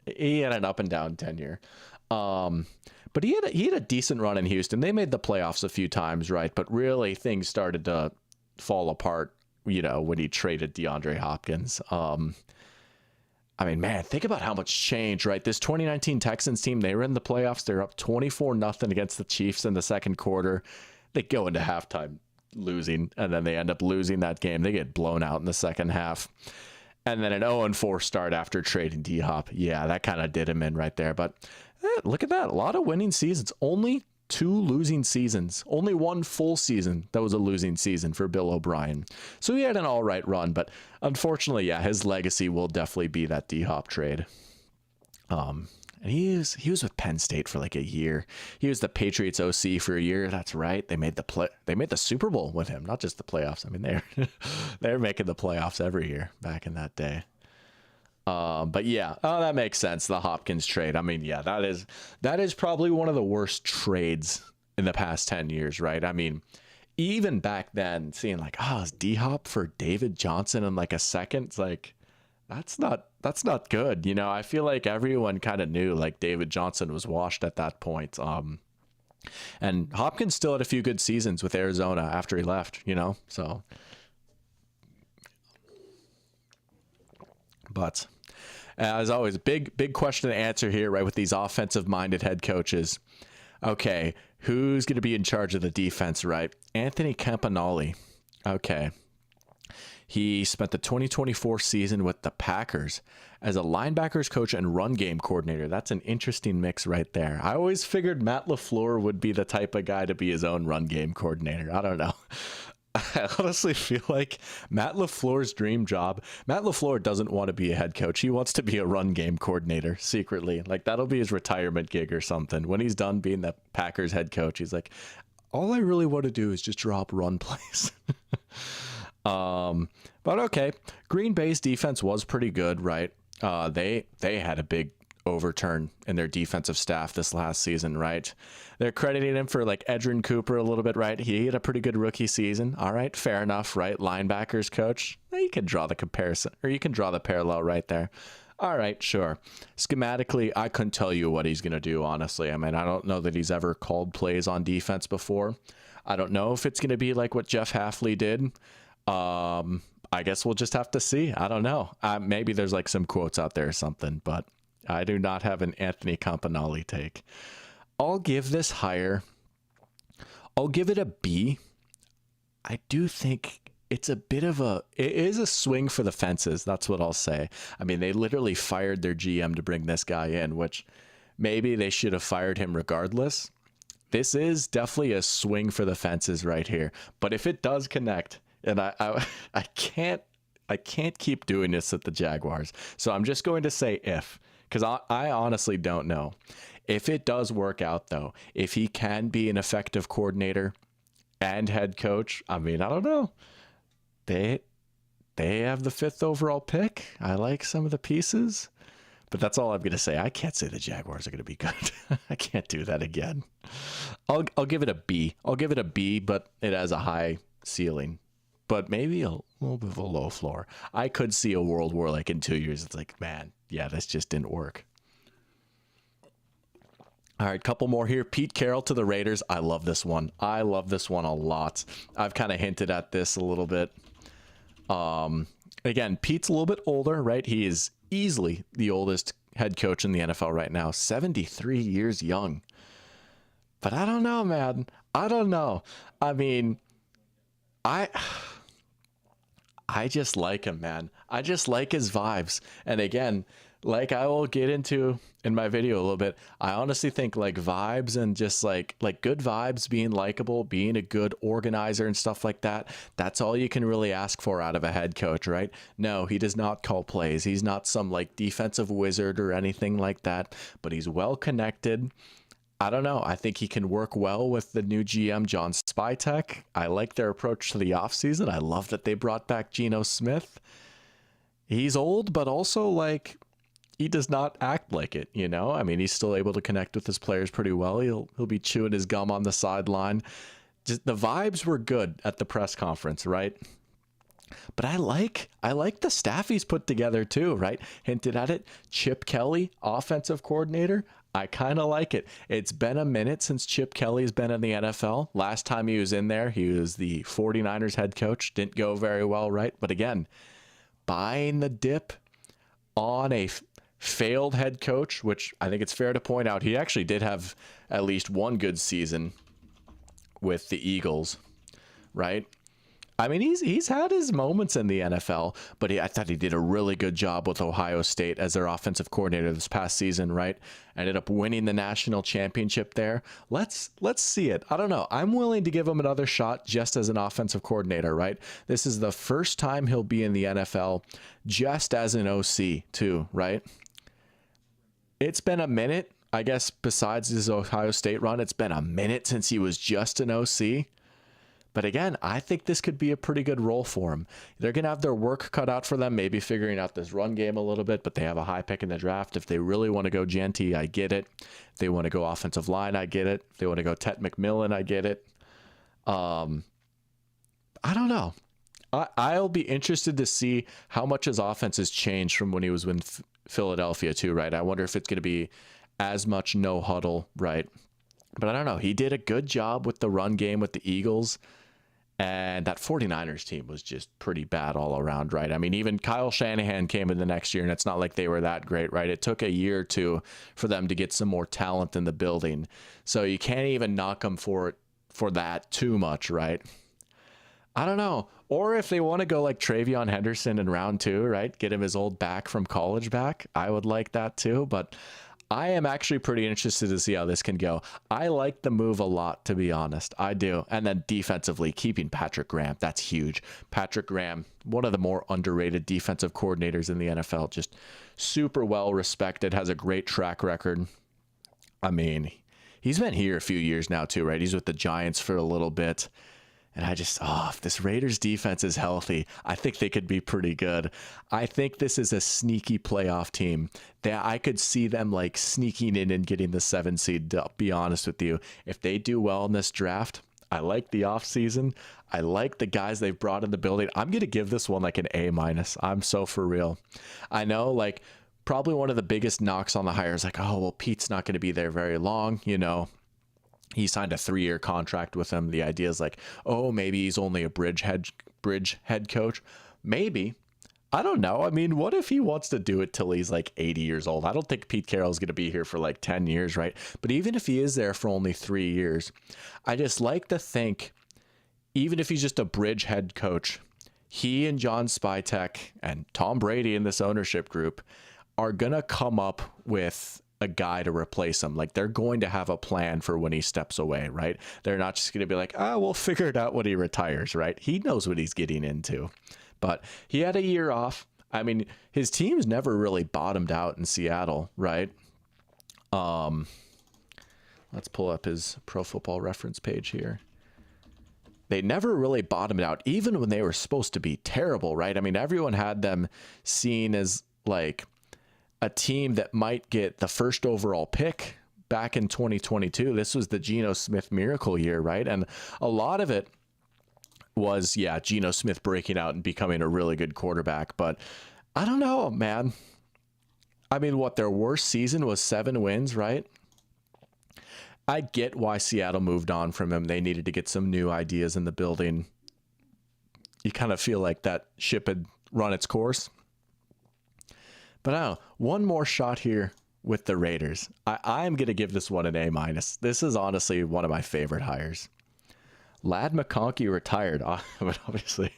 he had an up and down tenure. But he had a decent run in Houston. They made the playoffs a few times, right? But really things started to fall apart, you know, when he traded DeAndre Hopkins. I mean, man, think about how much change, right? This 2019 Texans team, they were in the playoffs. They're up 24-0 against the Chiefs in the second quarter. They go into halftime losing, and then they end up losing that game. They get blown out in the second half. And then an 0-4 start after trading D-Hop. Yeah, that kind of did him in right there. But look at that. A lot of winning seasons. Only 2 losing seasons. Only 1 full season that was a losing season for Bill O'Brien. So he had an all right run. But unfortunately, yeah, his legacy will definitely be that D-Hop trade. And he was with Penn State for like a year. He was the Patriots OC for a year. That's right. They made the Super Bowl with him, not just the playoffs. I mean, they're making the playoffs every year back in that day. But yeah, that makes sense. The Hopkins trade. I mean, yeah, that is probably one of the worst trades in the past 10 years, right? I mean, even back then, seeing like, it's D-Hop for David Johnson in like a second. It's like, that's not good. You know, I feel like everyone kind of knew like David Johnson was washed at that point. And Hopkins still had a few good seasons with Arizona after he left, you know, so. But as always, big question to answer here, right? With these offensive minded head coaches. Okay. Who's going to be in charge of the defense, right? Anthony Campanale. Okay. He spent the 2024 season with the Packers as a linebackers coach and run game coordinator. That's an interesting mix right there. I always figured Matt LaFleur would be the type of guy to be his own run game coordinator. I don't know. I honestly feel like Matt LaFleur's dream job. Matt LaFleur doesn't want to be a head coach. He wants to be a run game coordinator secretly. Like that'll be his retirement gig or something. When he's done being the Packers head coach, he's like, all I really want to do is just drop run plays. But okay, Green Bay's defense was pretty good, right? They had a big overturn in their defensive staff this last season, right? They're crediting him for like Edrin Cooper a little bit, right? He had a pretty good rookie season. All right, fair enough, right? Linebackers coach. You can draw the comparison, or you can draw the parallel right there. All right, sure. Schematically, I couldn't tell you what he's going to do, honestly. I mean, I don't know that he's ever called plays on defense before. I don't know if it's going to be like what Jeff Hafley did. I guess we'll just have to see. I don't know. Maybe there's like some quotes out there or something, but I do not have an Anthony Campanale take. I'll give this higher. I'll give it a B. I do think it's a bit of it is a swing for the fences. That's what I'll say. I mean, they literally fired their GM to bring this guy in, which maybe they should have fired him regardless. This is definitely a swing for the fences right here. But if it does connect, and I can't keep doing this at the Jaguars. So I'm just going to say if, because I honestly don't know. If it does work out, though, if he can be an effective coordinator and head coach, I mean, I don't know. They have the 5th overall pick. I like some of the pieces, but that's all I'm going to say. I can't say the Jaguars are going to be good. I can't do that again. I'll give it a B. I'll give it a B, but it has a high ceiling. But maybe a little bit of a low floor. I could see a world where, like, in 2 years, it's like, man, yeah, this just didn't work. All right, couple more here. Pete Carroll to the Raiders. I love this one. I love this one a lot. I've kind of hinted at this a little bit. Again, Pete's a little bit older, right? He is easily the oldest head coach in the NFL right now. 73 years young. But I don't know, man. I don't know. I mean, I just like him, man. I just like his vibes. And again, like I will get into in my video a little bit, I honestly think like vibes and just like good vibes, being likable, being a good organizer and stuff like that, that's all you can really ask for out of a head coach, right? No, he does not call plays. He's not some like defensive wizard or anything like that, but he's well connected. I don't know. I think he can work well with the new GM, John Spytek. I like their approach to the offseason. I love that they brought back Geno Smith. He's old, but also like he does not act like it, you know? I mean, he's still able to connect with his players pretty well. He'll be chewing his gum on the sideline. Just the vibes were good at the press conference, right? But I like the staff he's put together too, right? Hinted at it. Chip Kelly, offensive coordinator. I kind of like it. It's been a minute since Chip Kelly's been in the NFL. Last time he was in there, he was the 49ers head coach. Didn't go very well, right? But again, buying the dip on a failed head coach, which I think it's fair to point out, he actually did have at least one good season with the Eagles, right? I mean, he's had his moments in the NFL, but I thought he did a really good job with Ohio State as their offensive coordinator this past season, right? Ended up winning the national championship there. Let's see it. I don't know. I'm willing to give him another shot just as an offensive coordinator, right? This is the first time he'll be in the NFL just as an OC too, right? It's been a minute, I guess, besides his Ohio State run, it's been a minute since he was just an OC. But again, I think this could be a pretty good role for him. They're going to have their work cut out for them, maybe figuring out this run game a little bit, but they have a high pick in the draft. If they really want to go Genty, I get it. If they want to go offensive line, I get it. If they want to go Tet McMillan, I get it. I don't know. I'll be interested to see how much his offense has changed from when he was with Philadelphia too, right? I wonder if it's going to be as much no huddle, right? But I don't know. He did a good job with the run game with the Eagles. And that 49ers team was just pretty bad all around, right? I mean, even Kyle Shanahan came in the next year, and it's not like they were that great, right? It took a year or two for them to get some more talent in the building. So you can't even knock them for that too much, right? I don't know. Or if they want to go like Travion Henderson in round 2, right? Get him his old back from college back. I would like that too, but I am actually pretty interested to see how this can go. I like the move a lot, to be honest. I do. And then defensively, keeping Patrick Graham. That's huge. Patrick Graham, one of the more underrated defensive coordinators in the NFL. Just super well respected, has a great track record. I mean, he's been here a few years now too, right? He's with the Giants for a little bit. And I just, if this Raiders defense is healthy, I think they could be pretty good. I think this is a sneaky playoff team. I could see them like sneaking in and getting the 7 seed, to be honest with you. If they do well in this draft, I like the offseason. I like the guys they've brought in the building. I'm going to give this one like an A-. I'm so for real. I know like probably one of the biggest knocks on the hire is like, oh, well, Pete's not going to be there very long, you know. He signed a 3-year contract with him. The idea is like, oh, maybe he's only a bridge head coach. Maybe. I don't know. I mean, what if he wants to do it till he's like 80 years old? I don't think Pete Carroll's going to be here for like 10 years, right? But even if he is there for only 3 years, I just like to think, even if he's just a bridge head coach, he and John Spytek and Tom Brady in this ownership group are going to come up with a guy to replace him. Like they're going to have a plan for when he steps away, right? They're not just going to be like, we'll figure it out when he retires, right? He knows what he's getting into. But he had a year off. I mean, his team's never really bottomed out in Seattle, right? Let's pull up his Pro Football Reference page here. They never really bottomed out, even when they were supposed to be terrible, right? I mean, everyone had them seen as like a team that might get the first overall pick back in 2022. This was the Geno Smith miracle year, right? And a lot of it was, Geno Smith breaking out and becoming a really good quarterback. But I don't know, man. I mean, their worst season was 7 wins, right? I get why Seattle moved on from him. They needed to get some new ideas in the building. You kind of feel like that ship had run its course. But I don't know, one more shot here with the Raiders. I'm going to give this one an A-. This is honestly one of my favorite hires. Lad McConkey retired. But obviously,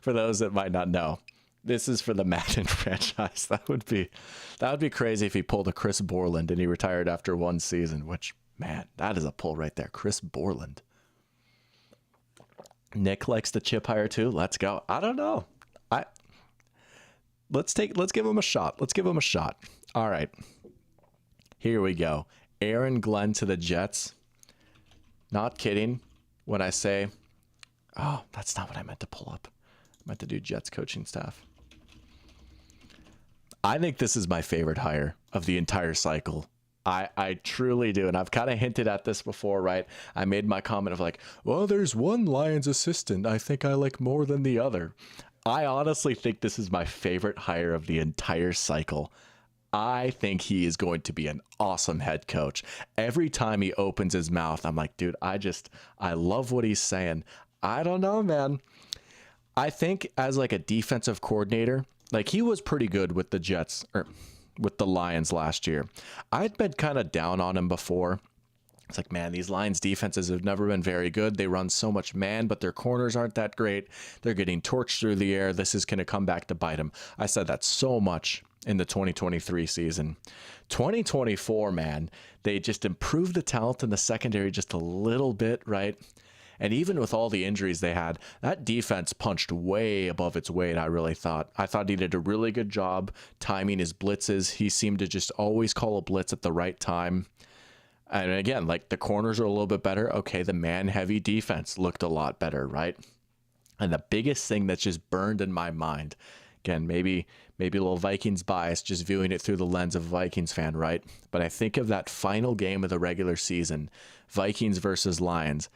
for those that might not know, this is for the Madden franchise. That would be crazy if he pulled a Chris Borland and he retired after one season, which, man, that is a pull right there. Chris Borland. Nick likes the chip hire too. Let's go. I don't know. Let's give him a shot. Let's give him a shot. All right. Here we go. Aaron Glenn to the Jets. Not kidding when I say, oh, that's not what I meant to pull up. I meant to do Jets coaching staff. I think this is my favorite hire of the entire cycle. I truly do. And I've kind of hinted at this before, right? I made my comment of like, well, there's one Lions assistant I think I like more than the other. I honestly think this is my favorite hire of the entire cycle. I think he is going to be an awesome head coach. Every time he opens his mouth, I'm like, dude, I love what he's saying. I don't know, man. I think as like a defensive coordinator, like he was pretty good with the Jets or with the Lions last year. I'd been kind of down on him before. It's like, man, these Lions defenses have never been very good. They run so much man, but their corners aren't that great. They're getting torched through the air. This is going to come back to bite them. I said that so much in the 2023 season. 2024, man, they just improved the talent in the secondary just a little bit, right? And even with all the injuries they had, that defense punched way above its weight, I really thought. I thought he did a really good job timing his blitzes. He seemed to just always call a blitz at the right time. And again, like the corners are a little bit better. Okay, the man-heavy defense looked a lot better, right? And the biggest thing that's just burned in my mind, again, maybe a little Vikings bias, just viewing it through the lens of a Vikings fan, right? But I think of that final game of the regular season, Vikings versus Lions.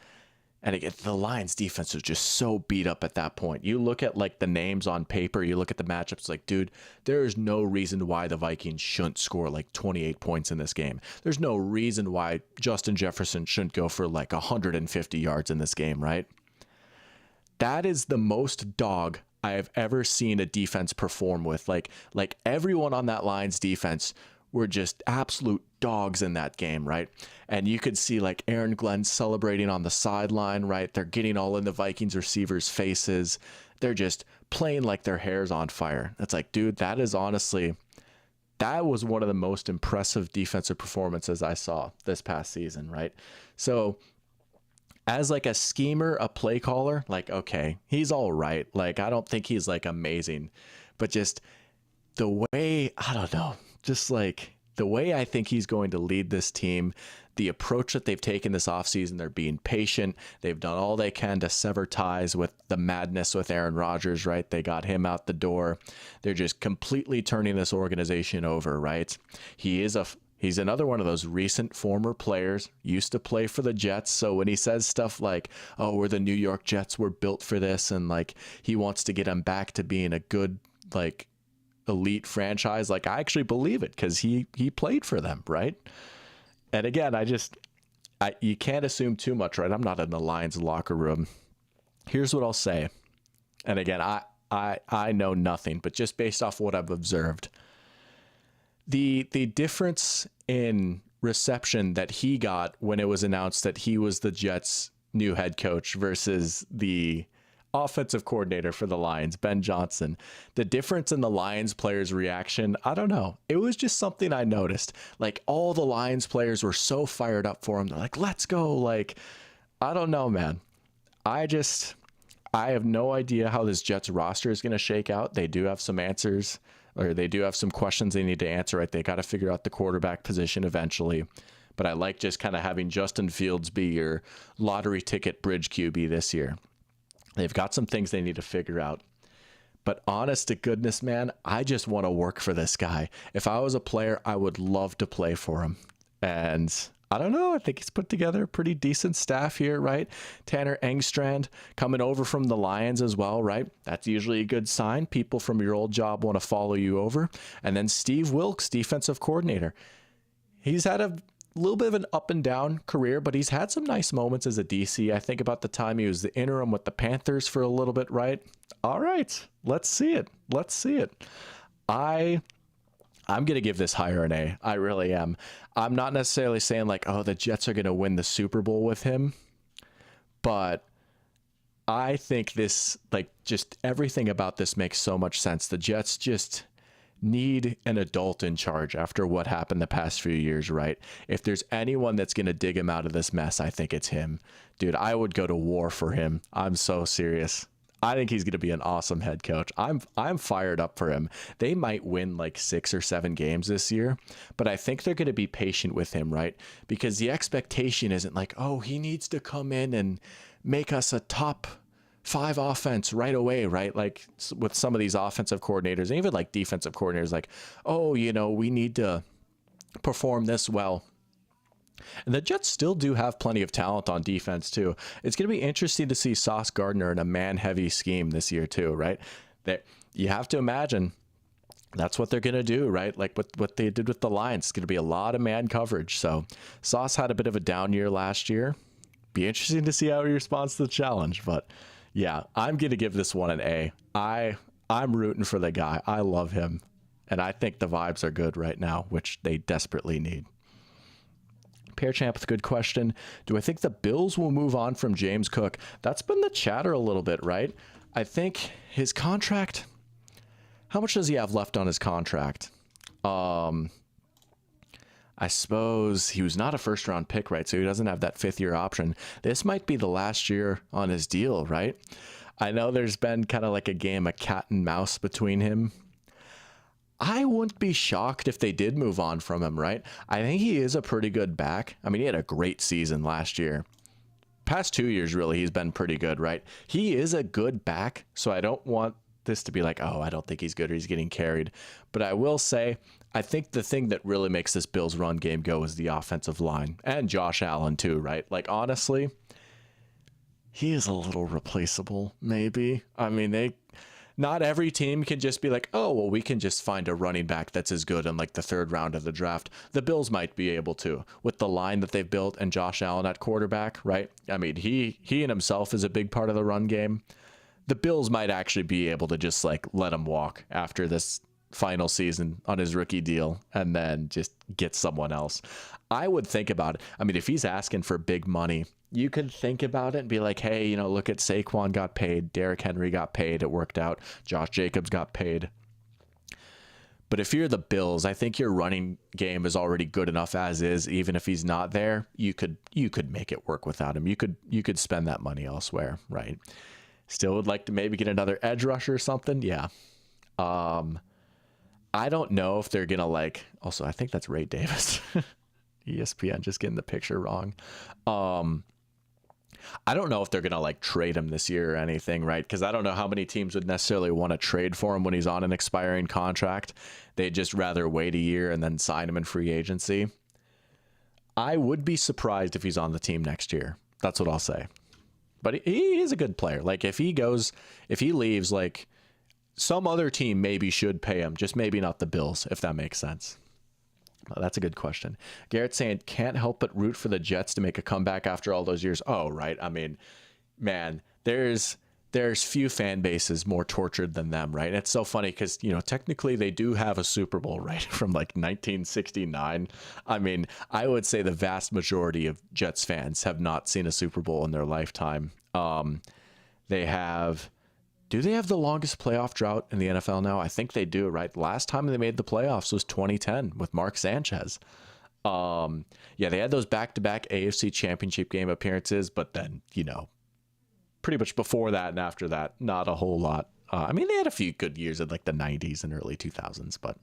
And again, the Lions defense was just so beat up at that point. You look at like the names on paper, you look at the matchups, like, dude, there is no reason why the Vikings shouldn't score like 28 points in this game. There's no reason why Justin Jefferson shouldn't go for like 150 yards in this game, right? That is the most dog I have ever seen a defense perform with. Like everyone on that Lions defense were just absolute dogs in that game, right? And you could see like Aaron Glenn celebrating on the sideline, right? They're getting all in the Vikings receivers' faces. They're just playing like their hair's on fire. It's like, dude, that was one of the most impressive defensive performances I saw this past season, right? So as like a schemer, a play caller, like, okay, he's all right. Like, I don't think he's like amazing, but just the way, I don't know, just like the way I think he's going to lead this team, the approach that they've taken this offseason, they're being patient. They've done all they can to sever ties with the madness with Aaron Rodgers, right? They got him out the door. They're just completely turning this organization over, right? He's another one of those recent former players, used to play for the Jets. So when he says stuff like, oh, we're the New York Jets, we're built for this, and like he wants to get him back to being a good, like, elite franchise, like I actually believe it because he played for them, right? And again, you can't assume too much, right? I'm not in the Lions locker room. Here's what I'll say, and again, I know nothing, but just based off what I've observed, the difference in reception that he got when it was announced that he was the Jets' new head coach versus the offensive coordinator for the Lions, Ben Johnson, the difference in the Lions players' reaction, I don't know. It was just something I noticed. Like all the Lions players were so fired up for him. They're like, let's go. Like, I don't know, man. I have no idea how this Jets roster is going to shake out. They do have some answers, or they do have some questions they need to answer, right? They got to figure out the quarterback position eventually. But I like just kind of having Justin Fields be your lottery ticket bridge QB this year. They've got some things they need to figure out. But honest to goodness, man, I just want to work for this guy. If I was a player, I would love to play for him. And I don't know. I think he's put together a pretty decent staff here, right? Tanner Engstrand coming over from the Lions as well, right? That's usually a good sign. People from your old job want to follow you over. And then Steve Wilkes, defensive coordinator. He's had a little bit of an up and down career, but he's had some nice moments as a DC. I think about the time he was the interim with the Panthers for a little bit, right? All right, let's see it. Let's see it. I'm going to give this hire an A. I really am. I'm not necessarily saying like, oh, the Jets are going to win the Super Bowl with him, but I think this, like, just everything about this makes so much sense. The Jets just need an adult in charge after what happened the past few years, right? If there's anyone that's going to dig him out of this mess, I think it's him. Dude, I would go to war for him. I'm so serious. I think he's going to be an awesome head coach. I'm fired up for him. They might win like 6 or 7 games this year, but I think they're going to be patient with him, right? Because the expectation isn't like, oh, he needs to come in and make us a top 5 offense right away, right? Like with some of these offensive coordinators, and even like defensive coordinators, like, oh, you know, we need to perform this well. And the Jets still do have plenty of talent on defense too. It's going to be interesting to see Sauce Gardner in a man-heavy scheme this year too, right? That you have to imagine that's what they're going to do, right? Like what they did with the Lions. It's going to be a lot of man coverage. So Sauce had a bit of a down year last year. Be interesting to see how he responds to the challenge. But yeah, I'm going to give this one an A. I'm rooting for the guy. I love him. And I think the vibes are good right now, which they desperately need. Pear Champ with a good question. Do I think the Bills will move on from James Cook? That's been the chatter a little bit, right? I think his contract, how much does he have left on his contract? I suppose he was not a first round pick, right? So he doesn't have that 5th year option. This might be the last year on his deal, right? I know there's been kind of like a game of cat and mouse between him. I wouldn't be shocked if they did move on from him, right? I think he is a pretty good back. I mean, he had a great season last year. Past 2 years, really, he's been pretty good, right? He is a good back, so I don't want this to be like, oh, I don't think he's good or he's getting carried. But I will say, I think the thing that really makes this Bills run game go is the offensive line. And Josh Allen, too, right? Like, honestly, he is a little replaceable, maybe. I mean, not every team can just be like, oh, well, we can just find a running back that's as good in like the 3rd round of the draft. The Bills might be able to with the line that they've built and Josh Allen at quarterback, right? I mean, he in himself is a big part of the run game. The Bills might actually be able to just like let him walk after this final season on his rookie deal and then just get someone else. I would think about it. I mean, if he's asking for big money, you could think about it and be like, hey, you know, look at Saquon got paid. Derrick Henry got paid. It worked out. Josh Jacobs got paid. But if you're the Bills, I think your running game is already good enough as is. Even if he's not there, you could make it work without him. You could spend that money elsewhere, right? Still would like to maybe get another edge rusher or something. Yeah. I don't know if they're going to like, also, I think that's Ray Davis. ESPN just getting the picture wrong. I don't know if they're going to like trade him this year or anything, right? Because I don't know how many teams would necessarily want to trade for him when he's on an expiring contract. They'd just rather wait a year and then sign him in free agency. I would be surprised if he's on the team next year. That's what I'll say. But he is a good player. Like if he leaves, like some other team maybe should pay him, just maybe not the Bills, if that makes sense. Oh, that's a good question. Garrett saying, can't help but root for the Jets to make a comeback after all those years. Oh, right. I mean, man, there's few fan bases more tortured than them, right? And it's so funny because, you know, technically they do have a Super Bowl, right, from like 1969. I mean, I would say the vast majority of Jets fans have not seen a Super Bowl in their lifetime. Do they have the longest playoff drought in the NFL now? I think they do, right? Last time they made the playoffs was 2010 with Mark Sanchez. Yeah, they had those back-to-back AFC Championship game appearances, but then, you know, pretty much before that and after that, not a whole lot. I mean, they had a few good years in like the 90s and early 2000s, but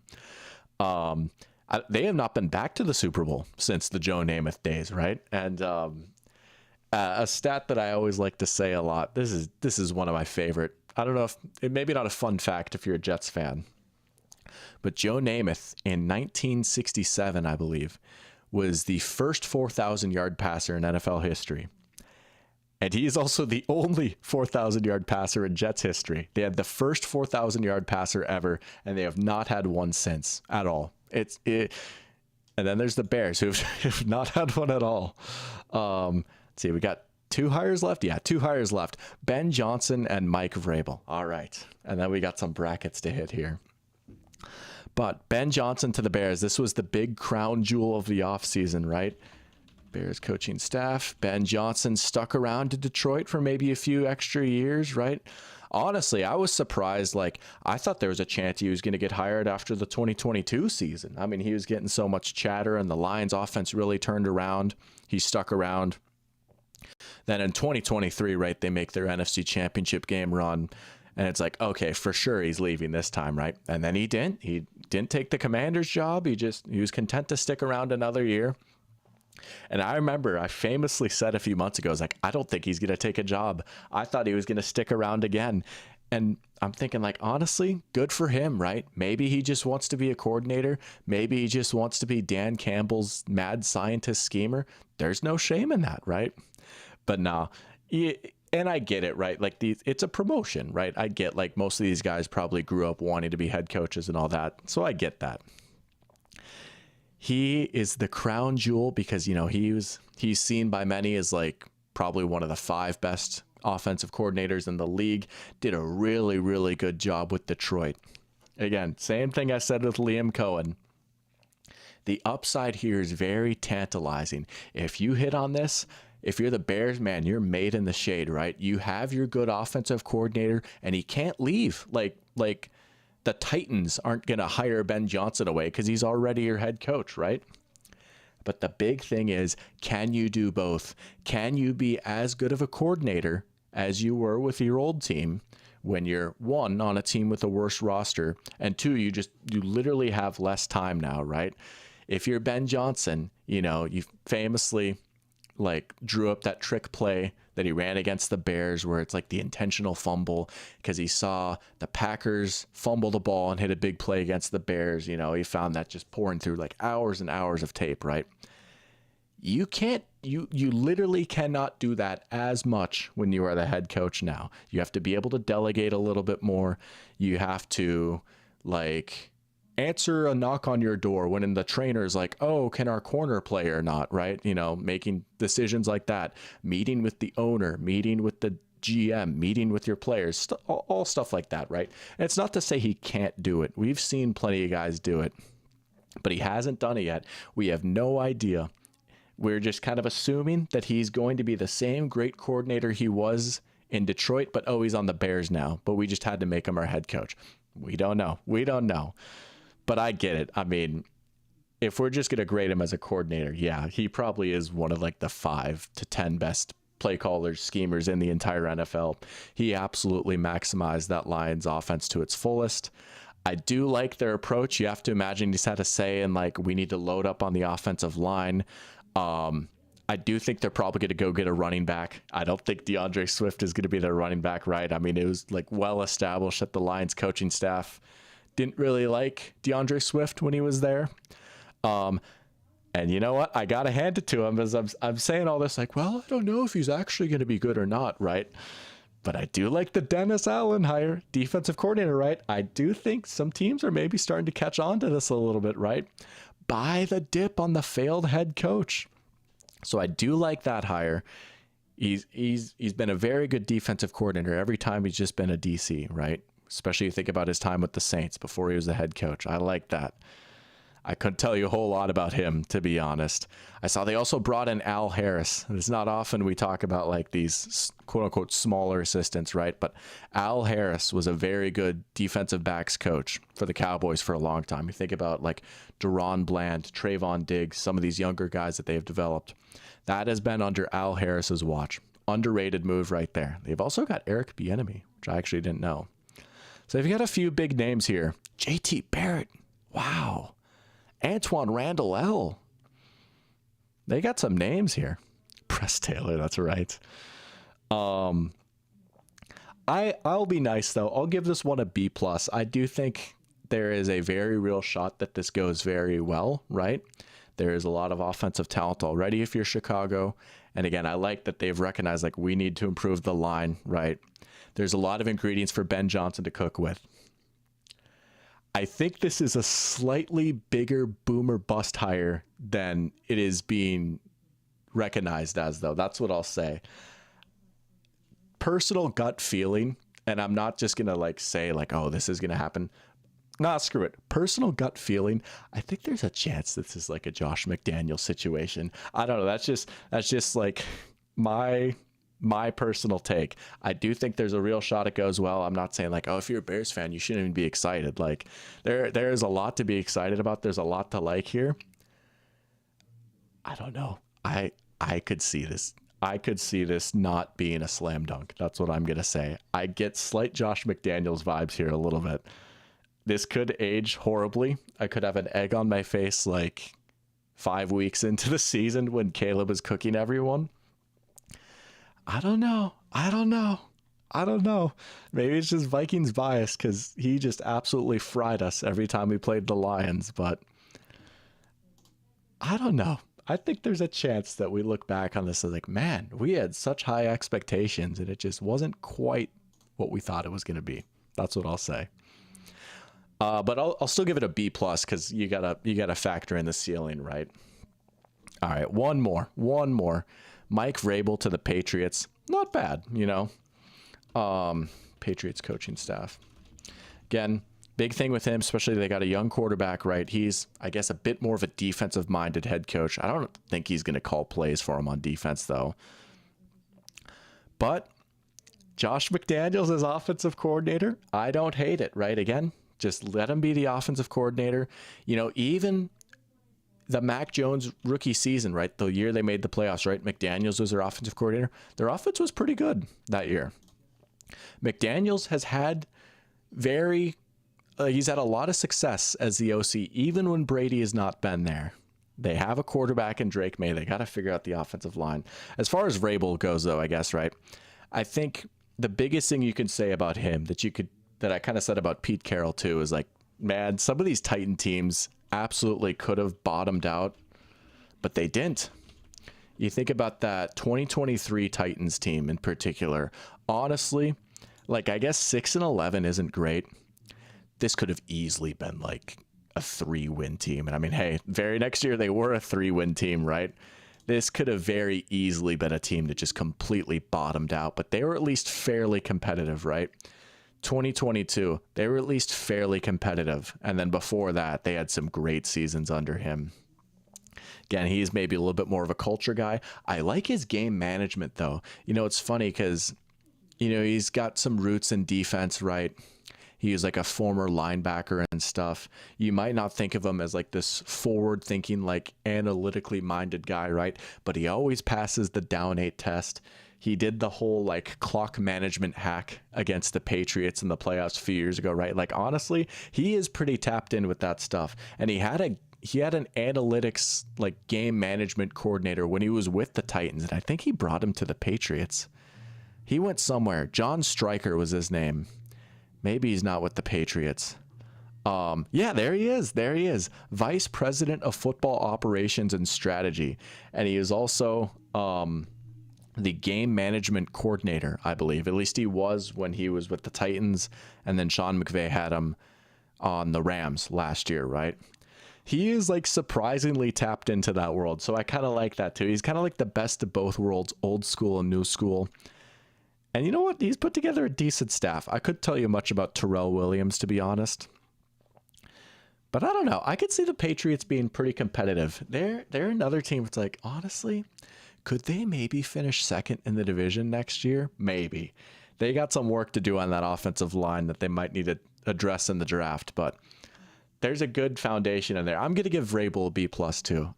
they have not been back to the Super Bowl since the Joe Namath days, right? And a stat that I always like to say a lot, this is one of my favorite. I don't know if it maybe not a fun fact if you're a Jets fan, but Joe Namath in 1967, I believe, was the first 4,000-yard passer in NFL history. And he is also the only 4,000-yard passer in Jets history. They had the first 4,000-yard passer ever, and they have not had one since at all. And then there's the Bears, who have not had one at all. Let's see, we got 2 hires left? Yeah, 2 hires left. Ben Johnson and Mike Vrabel. All right. And then we got some brackets to hit here. But Ben Johnson to the Bears, this was the big crown jewel of the offseason, right? Bears coaching staff. Ben Johnson stuck around to Detroit for maybe a few extra years, right? Honestly, I was surprised. Like, I thought there was a chance he was going to get hired after the 2022 season. I mean, he was getting so much chatter, and the Lions offense really turned around. He stuck around. Then in 2023, right, they make their NFC Championship game run. And it's like, okay, for sure he's leaving this time, right? And then he didn't. He didn't take the Commander's job. He was content to stick around another year. And I remember I famously said a few months ago, I was like, I don't think he's going to take a job. I thought he was going to stick around again. And I'm thinking, like, honestly, good for him, right? Maybe he just wants to be a coordinator. Maybe he just wants to be Dan Campbell's mad scientist schemer. There's no shame in that, right? But no, and I get it, right? Like, it's a promotion, right? I get, like, most of these guys probably grew up wanting to be head coaches and all that. So I get that. He is the crown jewel because, you know, he's seen by many as, like, probably one of the 5 best offensive coordinators in the league. Did a really, really good job with Detroit. Again, same thing I said with Liam Cohen. The upside here is very tantalizing. If you hit on this, if you're the Bears, man, you're made in the shade, right? You have your good offensive coordinator, and he can't leave. Like the Titans aren't going to hire Ben Johnson away because he's already your head coach, right? But the big thing is, can you do both? Can you be as good of a coordinator as you were with your old team when you're, 1, on a team with a worse roster, and 2, you literally have less time now, right? If you're Ben Johnson, you know, you famously, like, drew up that trick play that he ran against the Bears where it's like the intentional fumble because he saw the Packers fumble the ball and hit a big play against the Bears. You know, he found that just pouring through like hours and hours of tape, right? You literally cannot do that as much when you are the head coach now. You have to be able to delegate a little bit more. You have to, like, answer a knock on your door when the trainer's like, oh, can our corner play or not, right? You know, making decisions like that, meeting with the owner, meeting with the GM, meeting with your players, all stuff like that, right? And it's not to say he can't do it. We've seen plenty of guys do it, but he hasn't done it yet. We have no idea. We're just kind of assuming that he's going to be the same great coordinator he was in Detroit, but he's on the Bears now, but we just had to make him our head coach. We don't know. But I get it. I mean, if we're just going to grade him as a coordinator, yeah, he probably is one of like the 5 to 10 best play callers, schemers in the entire NFL. He absolutely maximized that Lions offense to its fullest. I do like their approach. You have to imagine he's had a say in, like, we need to load up on the offensive line. I do think they're probably going to go get a running back. I don't think DeAndre Swift is going to be their running back, right? I mean, it was like well established that the Lions coaching staff didn't really like DeAndre Swift when he was there. And you know what? I got to hand it to him as I'm saying all this, like, well, I don't know if he's actually going to be good or not, right? But I do like the Dennis Allen hire, defensive coordinator, right? I do think some teams are maybe starting to catch on to this a little bit, right? Buy the dip on the failed head coach. So I do like that hire. He's been a very good defensive coordinator every time he's just been a DC, right? Especially you think about his time with the Saints before he was the head coach. I like that. I couldn't tell you a whole lot about him, to be honest. I saw they also brought in Al Harris. It's not often we talk about like these quote unquote smaller assistants, right? But Al Harris was a very good defensive backs coach for the Cowboys for a long time. You think about like Deron Bland, Trayvon Diggs, some of these younger guys that they've developed. That has been under Al Harris's watch. Underrated move right there. They've also got Eric Bieniemy, which I actually didn't know. So they've got a few big names here. JT Barrett. Wow. Antoine Randall L. They got some names here. Press Taylor, that's right. I'll be nice though. I'll give this one a B+. I do think there is a very real shot that this goes very well, right? There is a lot of offensive talent already if you're Chicago. And again, I like that they've recognized like we need to improve the line, right? There's a lot of ingredients for Ben Johnson to cook with. I think this is a slightly bigger boom or bust hire than it is being recognized as, though. That's what I'll say. Personal gut feeling, and I'm not just going to like say like, oh, this is going to happen. Nah, screw it. Personal gut feeling. I think there's a chance this is like a Josh McDaniel situation. I don't know. That's just like my personal take. I do think there's a real shot it goes well. I'm not saying like, oh, if you're a Bears fan, you shouldn't even be excited. Like there's a lot to be excited about. There's a lot to like here. I don't know. I could see this. I could see this not being a slam dunk. That's what I'm gonna say. I get slight Josh McDaniels vibes here a little bit. This could age horribly. I could have an egg on my face like 5 weeks into the season when Caleb is cooking everyone. I don't know. Maybe it's just Vikings bias because he just absolutely fried us every time we played the Lions, but I don't know. I think there's a chance that we look back on this as like, man, we had such high expectations and it just wasn't quite what we thought it was going to be. That's what I'll say. But I'll still give it a B plus because you gotta factor in the ceiling, right? All right, one more. Mike Vrabel to the Patriots. Not bad, Patriots coaching staff. Again, big thing with him, especially they got a young quarterback, right? He's, I guess, a bit more of a defensive-minded head coach. I don't think he's going to call plays for him on defense, though. But Josh McDaniels as offensive coordinator, I don't hate it, right? Again, just let him be the offensive coordinator. Even the Mac Jones rookie season, right? The year they made the playoffs, right? McDaniels was their offensive coordinator. Their offense was pretty good that year. McDaniels has had he's had a lot of success as the OC, even when Brady has not been there. They have a quarterback in Drake May. They got to figure out the offensive line. As far as Vrabel goes, though, I guess, right? I think the biggest thing you can say about him that I kind of said about Pete Carroll too is like, man, some of these Titan teams absolutely could have bottomed out, but they didn't. You think about that 2023 Titans team in particular. Honestly, like I guess 6-11 isn't great. This could have easily been like a 3-win team. And I mean, hey, very next year they were a 3-win team, right? This could have very easily been a team that just completely bottomed out, but they were at least fairly competitive, right? 2022, they were at least fairly competitive. And then before that, they had some great seasons under him. Again, he's maybe a little bit more of a culture guy. I like his game management, though. It's funny because, he's got some roots in defense, right? He was like a former linebacker and stuff. You might not think of him as like this forward thinking, like analytically minded guy, right? But he always passes the down 8 test. He did the whole like clock management hack against the Patriots in the playoffs a few years ago, right? Like honestly, he is pretty tapped in with that stuff. And he had an analytics like game management coordinator when he was with the Titans, and I think he brought him to the Patriots. He went somewhere. John Stryker was his name. Maybe he's not with the Patriots. Yeah, there he is. Vice President of Football Operations and Strategy. And he is also the game management coordinator, I believe. At least he was when he was with the Titans, and then Sean McVay had him on the Rams last year, right? He is like surprisingly tapped into that world. So I kind of like that too. He's kind of like the best of both worlds, old school and new school. And you know what? He's put together a decent staff. I couldn't tell you much about Terrell Williams, to be honest. But I don't know. I could see the Patriots being pretty competitive. They're another team that's like, honestly, could they maybe finish second in the division next year? Maybe. They got some work to do on that offensive line that they might need to address in the draft. But there's a good foundation in there. I'm going to give Vrabel a B+ too.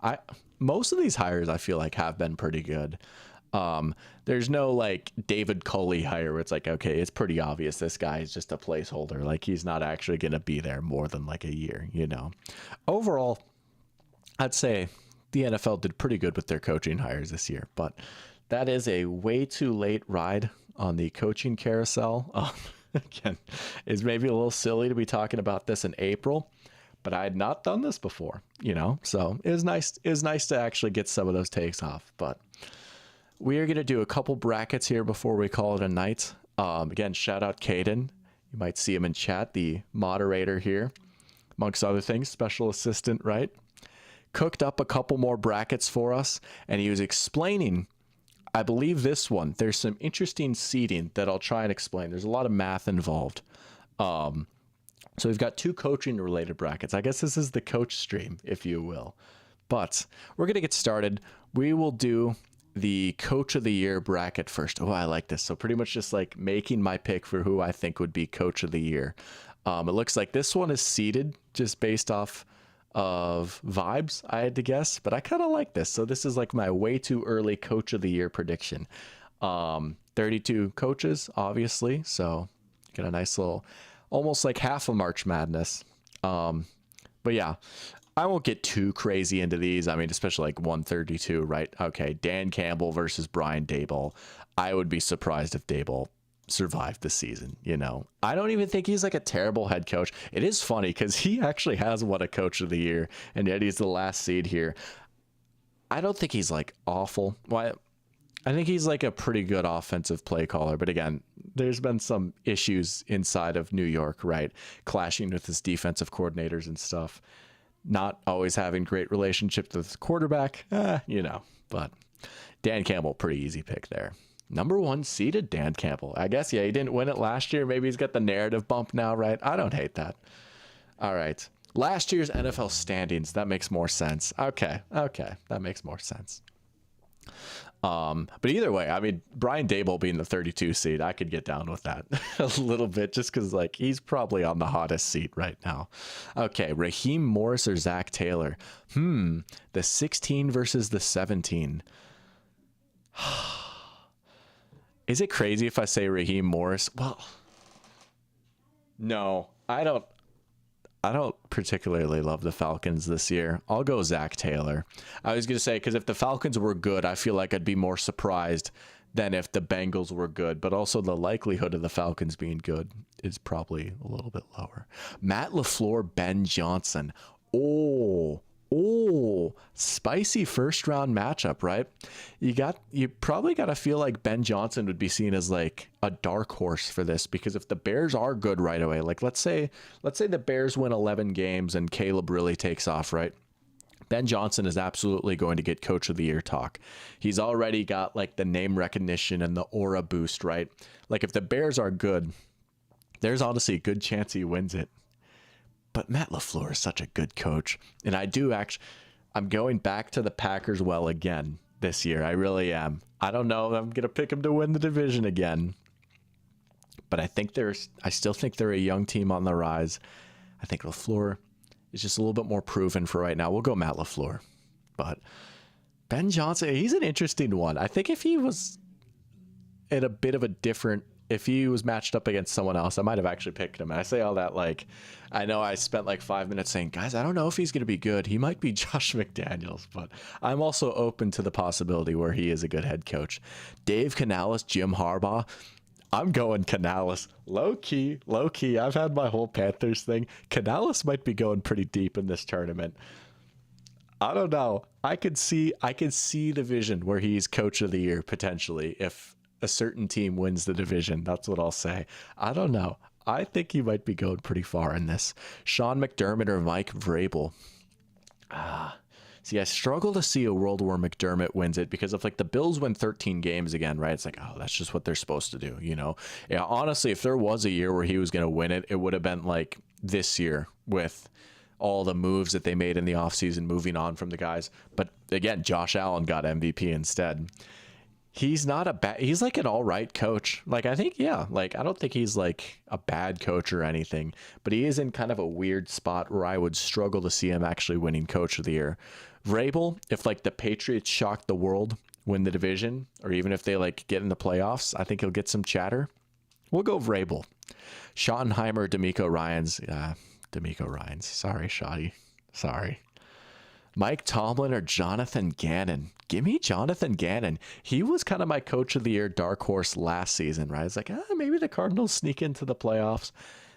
Most of these hires, I feel like, have been pretty good. There's no like David Culley hire where it's like, okay, it's pretty obvious this guy is just a placeholder. Like he's not actually going to be there more than like a year, Overall, I'd say the NFL did pretty good with their coaching hires this year, but that is a way too late ride on the coaching carousel. Again, it's maybe a little silly to be talking about this in April, but I had not done this before, so it was nice. It was nice to actually get some of those takes off, but we are going to do a couple brackets here before we call it a night. Again, shout out Caden. You might see him in chat, the moderator here, amongst other things, special assistant, right? Cooked up a couple more brackets for us, and he was explaining, I believe this one, there's some interesting seeding that I'll try and explain. There's a lot of math involved. So we've got two coaching related brackets. I guess this is the coach stream, if you will. But we're going to get started. We will do the coach of the year bracket first. Oh, I like this. So pretty much just like making my pick for who I think would be coach of the year. It looks like this one is seeded just based off of vibes, I had to guess, but I kind of like this. So this is like my way too early coach of the year prediction. 32 coaches, obviously. So get a nice little, almost like half of March Madness. But yeah, I won't get too crazy into these. I mean, especially like 132, right? Okay, Dan Campbell versus Brian Daboll. I would be surprised if Daboll survived the season. I don't even think he's like a terrible head coach. It is funny because he actually has won a coach of the year, and yet he's the last seed here. I don't think he's like awful. Why? I think he's like a pretty good offensive play caller, but again, there's been some issues inside of New York, right? Clashing with his defensive coordinators and stuff. Not always having great relationships with the quarterback, but Dan Campbell, pretty easy pick there. Number 1 seeded Dan Campbell. I guess, yeah, he didn't win it last year. Maybe he's got the narrative bump now, right? I don't hate that. All right. Last year's NFL standings. That makes more sense. Okay. That makes more sense. But either way, I mean, Brian Daboll being the 32 seed, I could get down with that a little bit just because, like, he's probably on the hottest seat right now. Okay, Raheem Morris or Zach Taylor? The 16 versus the 17. Is it crazy if I say Raheem Morris? Well, no, I don't particularly love the Falcons this year. I'll go Zach Taylor. I was going to say, because if the Falcons were good, I feel like I'd be more surprised than if the Bengals were good. But also the likelihood of the Falcons being good is probably a little bit lower. Matt LaFleur, Ben Johnson. Spicy first round matchup, right? You probably got to feel like Ben Johnson would be seen as like a dark horse for this, because if the Bears are good right away, like let's say the Bears win 11 games and Caleb really takes off, right? Ben Johnson is absolutely going to get coach of the year talk. He's already got like the name recognition and the aura boost, right? Like if the Bears are good, there's honestly a good chance he wins it. But Matt LaFleur is such a good coach. And I'm going back to the Packers well again this year. I really am. I don't know if I'm going to pick them to win the division again. But I still think they're a young team on the rise. I think LaFleur is just a little bit more proven for right now. We'll go Matt LaFleur. But Ben Johnson, he's an interesting one. I think if he was in a bit of a different, if he was matched up against someone else, I might have actually picked him. And I say all that like, I know I spent like 5 minutes saying, guys, I don't know if he's going to be good. He might be Josh McDaniels, but I'm also open to the possibility where he is a good head coach. Dave Canales, Jim Harbaugh. I'm going Canales. Low key. I've had my whole Panthers thing. Canales might be going pretty deep in this tournament. I don't know. I could see the vision where he's coach of the year potentially if a certain team wins the division. That's what I'll say. I don't know. I think he might be going pretty far in this. Sean McDermott or Mike Vrabel. See, I struggle to see a world where McDermott wins it, because if like the Bills win 13 games again, right? It's like, oh, that's just what they're supposed to do, Yeah, honestly, if there was a year where he was going to win it, it would have been like this year with all the moves that they made in the offseason, moving on from the guys. But again, Josh Allen got MVP instead. He's like an all right coach. Like, I think, yeah, like, I don't think he's like a bad coach or anything, but he is in kind of a weird spot where I would struggle to see him actually winning coach of the year. Vrabel, if like the Patriots shock the world, win the division, or even if they like get in the playoffs, I think he'll get some chatter. We'll go Vrabel. Schottenheimer, D'Amico Ryans. Sorry, Shotty. Sorry. Mike Tomlin or Jonathan Gannon? Give me Jonathan Gannon. He was kind of my coach of the year dark horse last season, right? It's like, maybe the Cardinals sneak into the playoffs.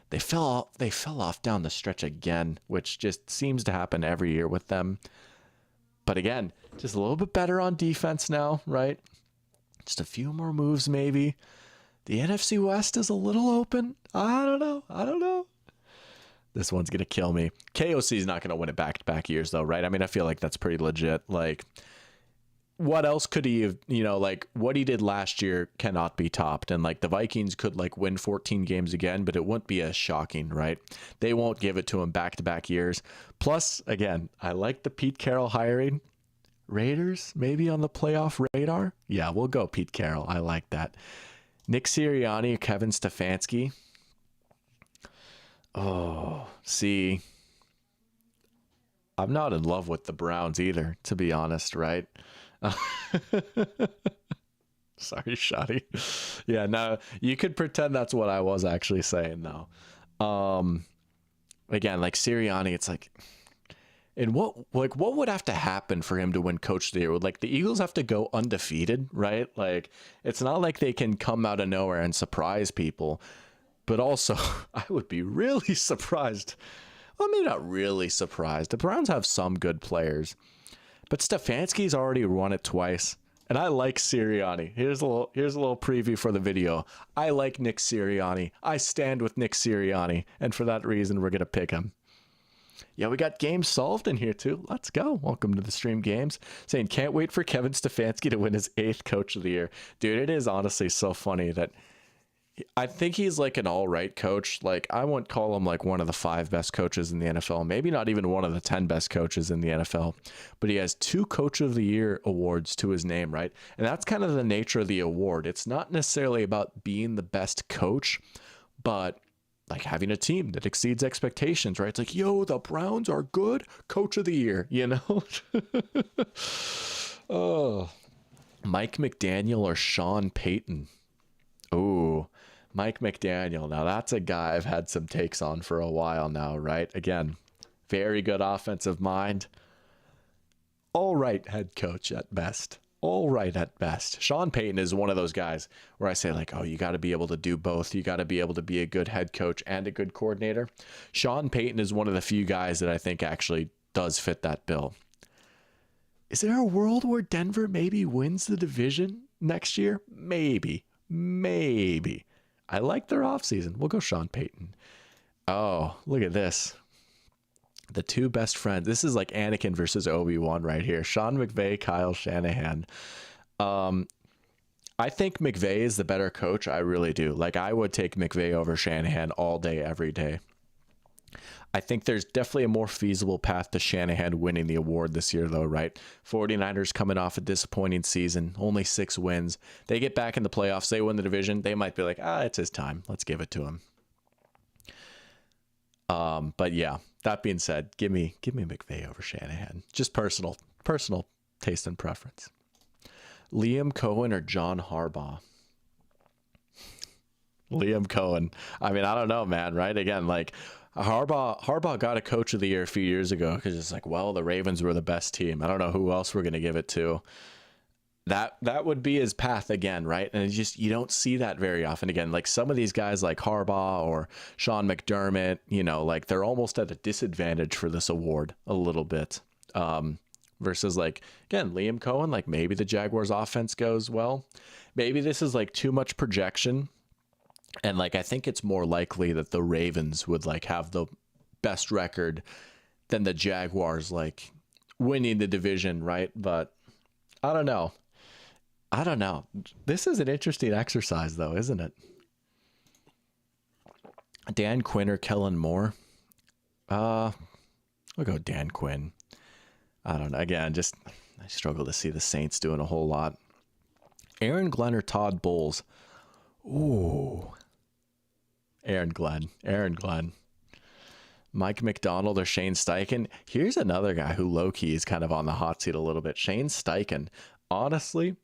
They fell off down the stretch again, which just seems to happen every year with them. But again, just a little bit better on defense now, right? Just a few more moves maybe. The NFC West is a little open. I don't know. This one's going to kill me. KOC is not going to win it back-to-back years, though, right? I mean, I feel like that's pretty legit. Like, what else could he have, like what he did last year cannot be topped. And like the Vikings could like win 14 games again, but it wouldn't be as shocking, right? They won't give it to him back to back years. Plus, again, I like the Pete Carroll hiring. Raiders maybe on the playoff radar. Yeah, we'll go Pete Carroll. I like that. Nick Sirianni or Kevin Stefanski. Oh, see, I'm not in love with the Browns either, to be honest, right? Sorry, Shoddy. Yeah, no, you could pretend that's what I was actually saying, though. Again, like Sirianni, it's like, and what would have to happen for him to win Coach of the Year? Would like the Eagles have to go undefeated, right? Like, it's not like they can come out of nowhere and surprise people. But also, I would be really surprised. Well, maybe not really surprised. The Browns have some good players, but Stefanski's already won it twice, and I like Sirianni. Here's a little preview for the video. I like Nick Sirianni. I stand with Nick Sirianni, and for that reason, we're gonna pick him. Yeah, we got games solved in here too. Let's go. Welcome to the stream games. Saying can't wait for Kevin Stefanski to win his 8th Coach of the Year. Dude, it is honestly so funny that I think he's like an all right coach. Like I wouldn't call him like one of the 5 best coaches in the NFL, maybe not even one of the 10 best coaches in the NFL, but he has 2 Coach of the Year awards to his name, right? And that's kind of the nature of the award. It's not necessarily about being the best coach, but like having a team that exceeds expectations, right? It's like, yo, the Browns are good, Coach of the Year, you know? Oh, Mike McDaniel or Sean Payton? Oh, Mike McDaniel. Now that's a guy I've had some takes on for a while now, right? Again, very good offensive mind. All right head coach at best. All right at best. Sean Payton is one of those guys where I say like, oh, you got to be able to do both. You got to be able to be a good head coach and a good coordinator. Sean Payton is one of the few guys that I think actually does fit that bill. Is there a world where Denver maybe wins the division next year? Maybe. I like their offseason. We'll go Sean Payton. Oh, look at this. The 2 best friends. This is like Anakin versus Obi-Wan right here. Sean McVay, Kyle Shanahan. I think McVay is the better coach. I really do. Like I would take McVay over Shanahan all day, every day. I think there's definitely a more feasible path to Shanahan winning the award this year, though, right? 49ers coming off a disappointing season, only 6 wins. They get back in the playoffs, they win the division. They might be like, it's his time. Let's give it to him. But yeah, that being said, give me McVay over Shanahan. Just personal taste and preference. Liam Cohen or John Harbaugh? Liam Cohen. I mean, I don't know, man, right? Again, like Harbaugh got a Coach of the Year a few years ago because it's like, well, the Ravens were the best team. I don't know who else we're going to give it to. That would be his path again, right? And it's just, you don't see that very often again. Like some of these guys like Harbaugh or Sean McDermott, like they're almost at a disadvantage for this award a little bit. Versus like, again, Liam Cohen, like maybe the Jaguars offense goes well. Maybe this is like too much projection. And like, I think it's more likely that the Ravens would like have the best record than the Jaguars like winning the division, right? But I don't know. This is an interesting exercise though, isn't it? Dan Quinn or Kellen Moore? We'll go Dan Quinn. I don't know. Again, I struggle to see the Saints doing a whole lot. Aaron Glenn or Todd Bowles? Ooh. Aaron Glenn. Mike McDonald or Shane Steichen? Here's another guy who low-key is kind of on the hot seat a little bit. Shane Steichen. Honestly,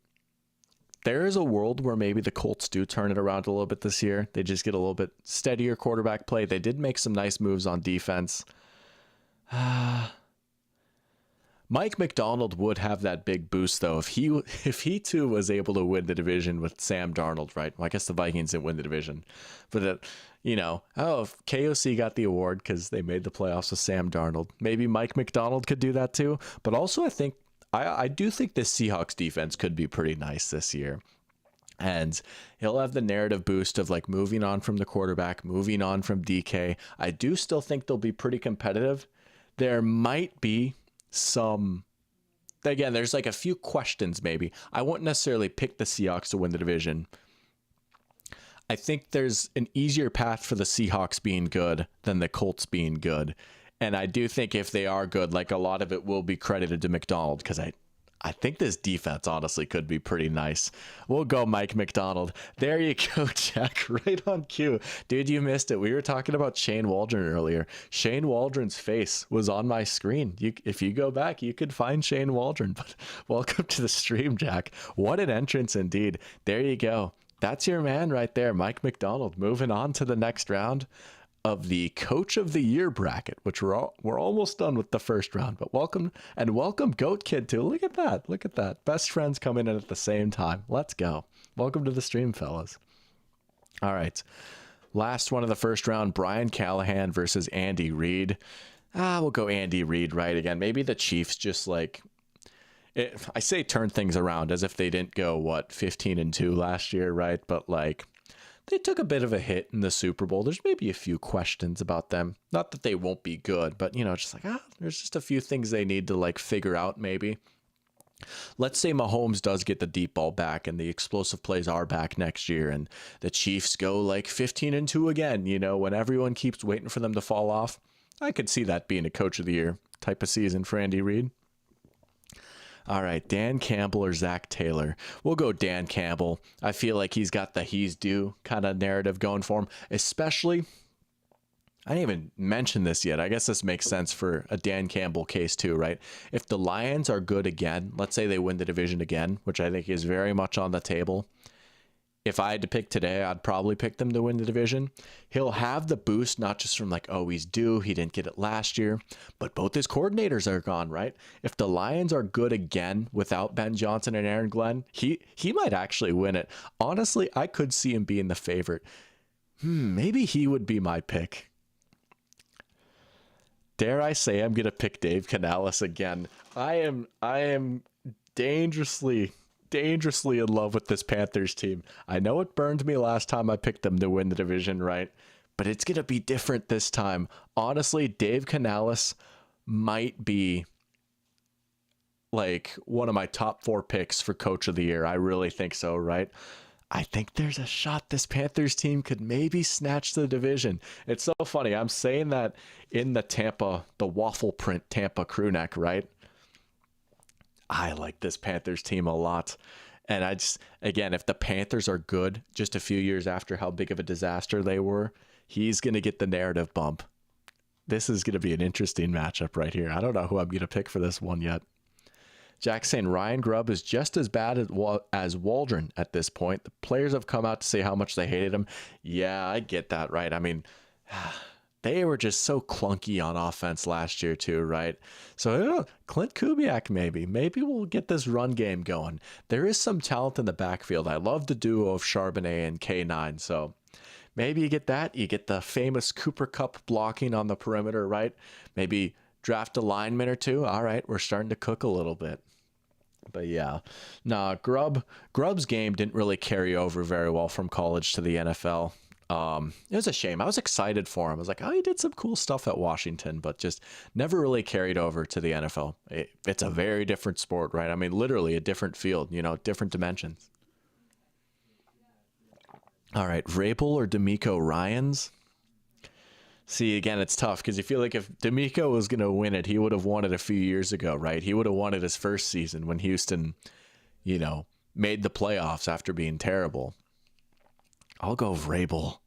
there is a world where maybe the Colts do turn it around a little bit this year. They just get a little bit steadier quarterback play. They did make some nice moves on defense. Mike McDonald would have that big boost though if he too was able to win the division with Sam Darnold, right? Well, I guess the Vikings didn't win the division, but if KOC got the award because they made the playoffs with Sam Darnold, maybe Mike McDonald could do that too. But also, I do think this Seahawks defense could be pretty nice this year. And he'll have the narrative boost of like moving on from the quarterback, moving on from DK. I do still think they'll be pretty competitive. There might be some again, there's like a few questions maybe. I wouldn't necessarily pick the Seahawks to win the division. I think there's an easier path for the Seahawks being good than the Colts being good. And I do think if they are good, like a lot of it will be credited to McDonald, because I think this defense honestly could be pretty nice. We'll go Mike McDonald. There you go, Jack. Right on cue. Dude, you missed it. We were talking about Shane Waldron earlier. Shane Waldron's face was on my screen. If you go back, you could find Shane Waldron. But welcome to the stream, Jack. What an entrance indeed. There you go. That's your man right there, Mike McDonald. Moving on to the next round of the Coach of the Year bracket, which we're almost done with the first round. But welcome Goat Kid too. Look at that. Best friends coming in at the same time. Let's go. Welcome to the stream, fellas. All right, last one of the first round: Brian Callahan versus Andy Reid. We'll go Andy Reid right again. Maybe the Chiefs just like I say turn things around as if they didn't go 15-2 last year, right? But like, they took a bit of a hit in the Super Bowl. There's maybe a few questions about them. Not that they won't be good, but just like, there's just a few things they need to like figure out maybe. Let's say Mahomes does get the deep ball back and the explosive plays are back next year and the Chiefs go like 15-2 again, when everyone keeps waiting for them to fall off. I could see that being a Coach of the Year type of season for Andy Reid. All right, Dan Campbell or Zach Taylor. We'll go Dan Campbell. I feel like he's got the he's due kind of narrative going for him, especially, I didn't even mention this yet. I guess this makes sense for a Dan Campbell case too, right? If the Lions are good again, let's say they win the division again, which I think is very much on the table. If I had to pick today, I'd probably pick them to win the division. He'll have the boost, not just from like, oh, he's due, he didn't get it last year, but both his coordinators are gone, right? If the Lions are good again without Ben Johnson and Aaron Glenn, he might actually win it. Honestly, I could see him being the favorite. Maybe he would be my pick. Dare I say I'm going to pick Dave Canales again. I am dangerously in love with this Panthers team. I know it burned me last time I picked them to win the division, right? But it's going to be different this time. Honestly, Dave Canales might be like one of my top 4 picks for Coach of the Year. I really think so, right? I think there's a shot this Panthers team could maybe snatch the division. It's so funny. I'm saying that in the waffle print Tampa crew neck, right? I like this Panthers team a lot. And again, if the Panthers are good just a few years after how big of a disaster they were, he's going to get the narrative bump. This is going to be an interesting matchup right here. I don't know who I'm going to pick for this one yet. Jack's saying Ryan Grubb is just as bad as Waldron at this point. The players have come out to say how much they hated him. Yeah, I get that, right? I mean, they were just so clunky on offense last year too, right? So Clint Kubiak maybe we'll get this run game going. There is some talent in the backfield. I love the duo of Charbonnet and K9. So maybe you get that. You get the famous Cooper Kupp blocking on the perimeter, right? Maybe draft a lineman or two. All right, we're starting to cook a little bit. But yeah, Grubb's game didn't really carry over very well from college to the NFL. It was a shame. I was excited for him. I was like, oh, he did some cool stuff at Washington, but just never really carried over to the NFL. It's a very different sport, right? I mean, literally a different field, different dimensions. All right, Vrabel or D'Amico Ryans? See, again, it's tough because you feel like if D'Amico was going to win it, he would have won it a few years ago, right? He would have won it his first season when Houston, made the playoffs after being terrible. I'll go Vrabel.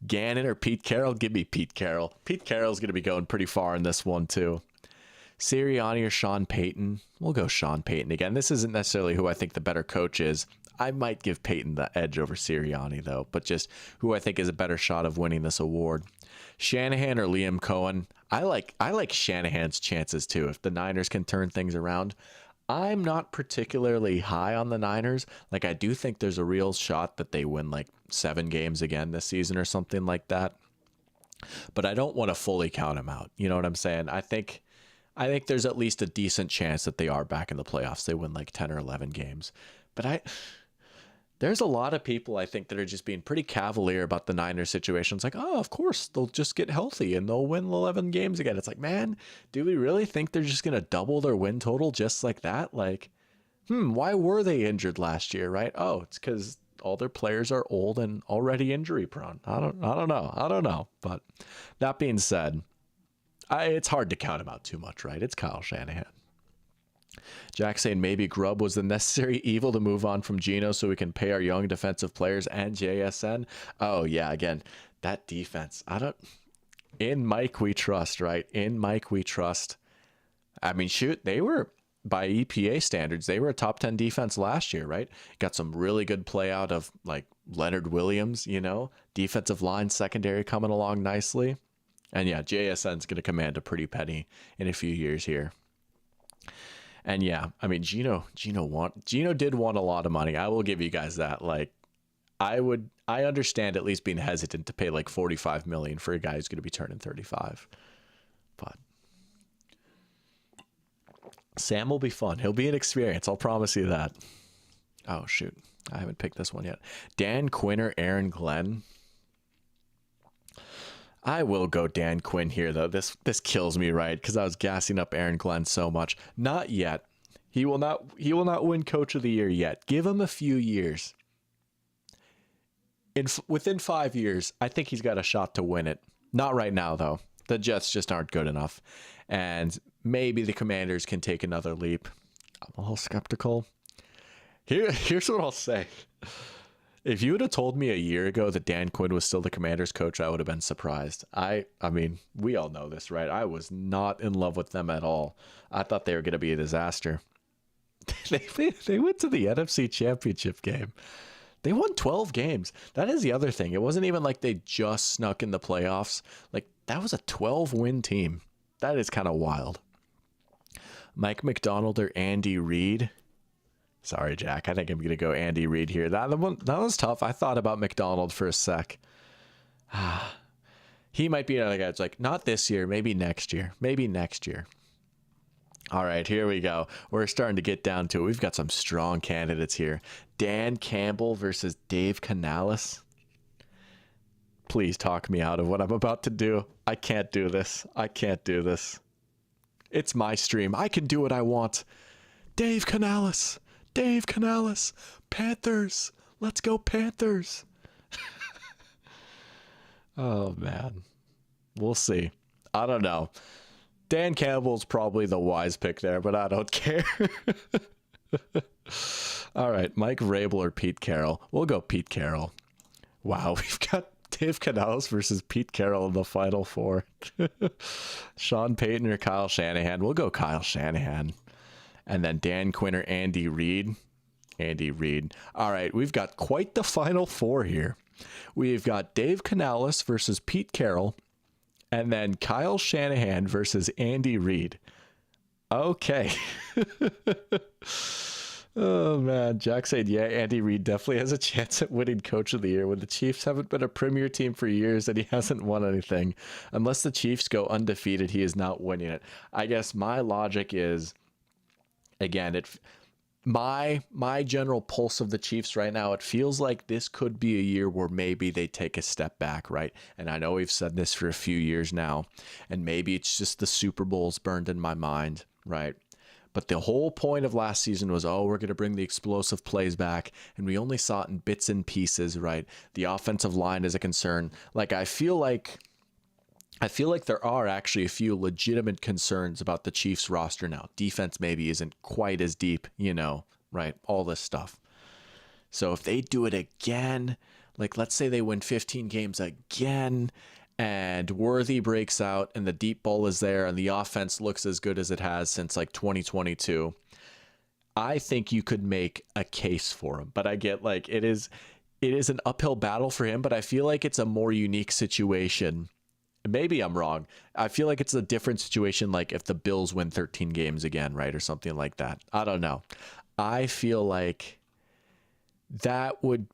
Gannon or Pete Carroll? Give me Pete Carroll. Pete Carroll's going to be going pretty far in this one, too. Sirianni or Sean Payton? We'll go Sean Payton again. This isn't necessarily who I think the better coach is. I might give Payton the edge over Sirianni, though, but just who I think is a better shot of winning this award. Shanahan or Liam Cohen? I like Shanahan's chances, too, if the Niners can turn things around. I'm not particularly high on the Niners. Like, I do think there's a real shot that they win like 7 games again this season or something like that. But I don't want to fully count them out. You know what I'm saying? I think there's at least a decent chance that they are back in the playoffs. They win like 10 or 11 games. But There's a lot of people I think that are just being pretty cavalier about the Niners situation. It's like, oh, of course they'll just get healthy and they'll win 11 games again. It's like, man, do we really think they're just gonna double their win total just like that? Like, why were they injured last year, right? Oh, it's because all their players are old and already injury prone. I don't know. But that being said, it's hard to count him out too much, right? It's Kyle Shanahan. Jack saying maybe Grubb was the necessary evil to move on from Geno so we can pay our young defensive players and JSN. Oh yeah, again, that defense. In Mike we trust, right? In Mike we trust. I mean, shoot, they were, by EPA standards, they were a top 10 defense last year, right? Got some really good play out of like Leonard Williams, defensive line secondary coming along nicely. And yeah, JSN's going to command a pretty penny in a few years here. And yeah, I mean, Geno did want a lot of money. I will give you guys that. Like, I understand at least being hesitant to pay like 45 million for a guy who's going to be turning 35. But Sam will be fun. He'll be an experience. I'll promise you that. Oh shoot, I haven't picked this one yet. Dan Quinn or Aaron Glenn? I will go Dan Quinn here, though. This kills me, right? Because I was gassing up Aaron Glenn so much. Not yet. He will not win Coach of the Year yet. Give him a few years. Within 5 years, I think he's got a shot to win it. Not right now, though. The Jets just aren't good enough. And maybe the Commanders can take another leap. I'm a little skeptical. Here's what I'll say. If you would have told me a year ago that Dan Quinn was still the Commanders coach, I would have been surprised. I mean, we all know this, right? I was not in love with them at all. I thought they were going to be a disaster. They went to the NFC Championship game. They won 12 games. That is the other thing. It wasn't even like they just snuck in the playoffs. Like, that was a 12-win team. That is kind of wild. Mike McDonald or Andy Reid? Sorry, Jack. I think I'm going to go Andy Reid here. That was tough. I thought about McDonald for a sec. He might be another guy. It's like, not this year. Maybe next year. Maybe next year. All right, here we go. We're starting to get down to it. We've got some strong candidates here. Dan Campbell versus Dave Canales. Please talk me out of what I'm about to do. I can't do this. I can't do this. It's my stream. I can do what I want. Dave Canales. Dave Canales, Panthers. Let's go Panthers. Oh, man. We'll see. I don't know. Dan Campbell's probably the wise pick there, but I don't care. All right, Mike Vrabel or Pete Carroll? We'll go Pete Carroll. Wow, we've got Dave Canales versus Pete Carroll in the Final Four. Sean Payton or Kyle Shanahan? We'll go Kyle Shanahan. And then Dan Quinn or Andy Reid? Andy Reid. All right, we've got quite the Final Four here. We've got Dave Canales versus Pete Carroll, and then Kyle Shanahan versus Andy Reid. Okay. Oh, man. Jack said, yeah, Andy Reid definitely has a chance at winning Coach of the Year when the Chiefs haven't been a premier team for years and he hasn't won anything. Unless the Chiefs go undefeated, he is not winning it. I guess my logic is, again, my general pulse of the Chiefs right now, it feels like this could be a year where maybe they take a step back, right? And I know we've said this for a few years now, and maybe it's just the Super Bowls burned in my mind, right? But the whole point of last season was, we're going to bring the explosive plays back, and we only saw it in bits and pieces, right? The offensive line is a concern. Like, I feel like there are actually a few legitimate concerns about the Chiefs roster now. Defense maybe isn't quite as deep, right? All this stuff. So if they do it again, like let's say they win 15 games again and Worthy breaks out and the deep ball is there and the offense looks as good as it has since like 2022, I think you could make a case for him. But I get like it is an uphill battle for him, but I feel like it's a more unique situation. Maybe I'm wrong. I feel like it's a different situation, like if the Bills win 13 games again, right? Or something like that. I don't know. I feel like that would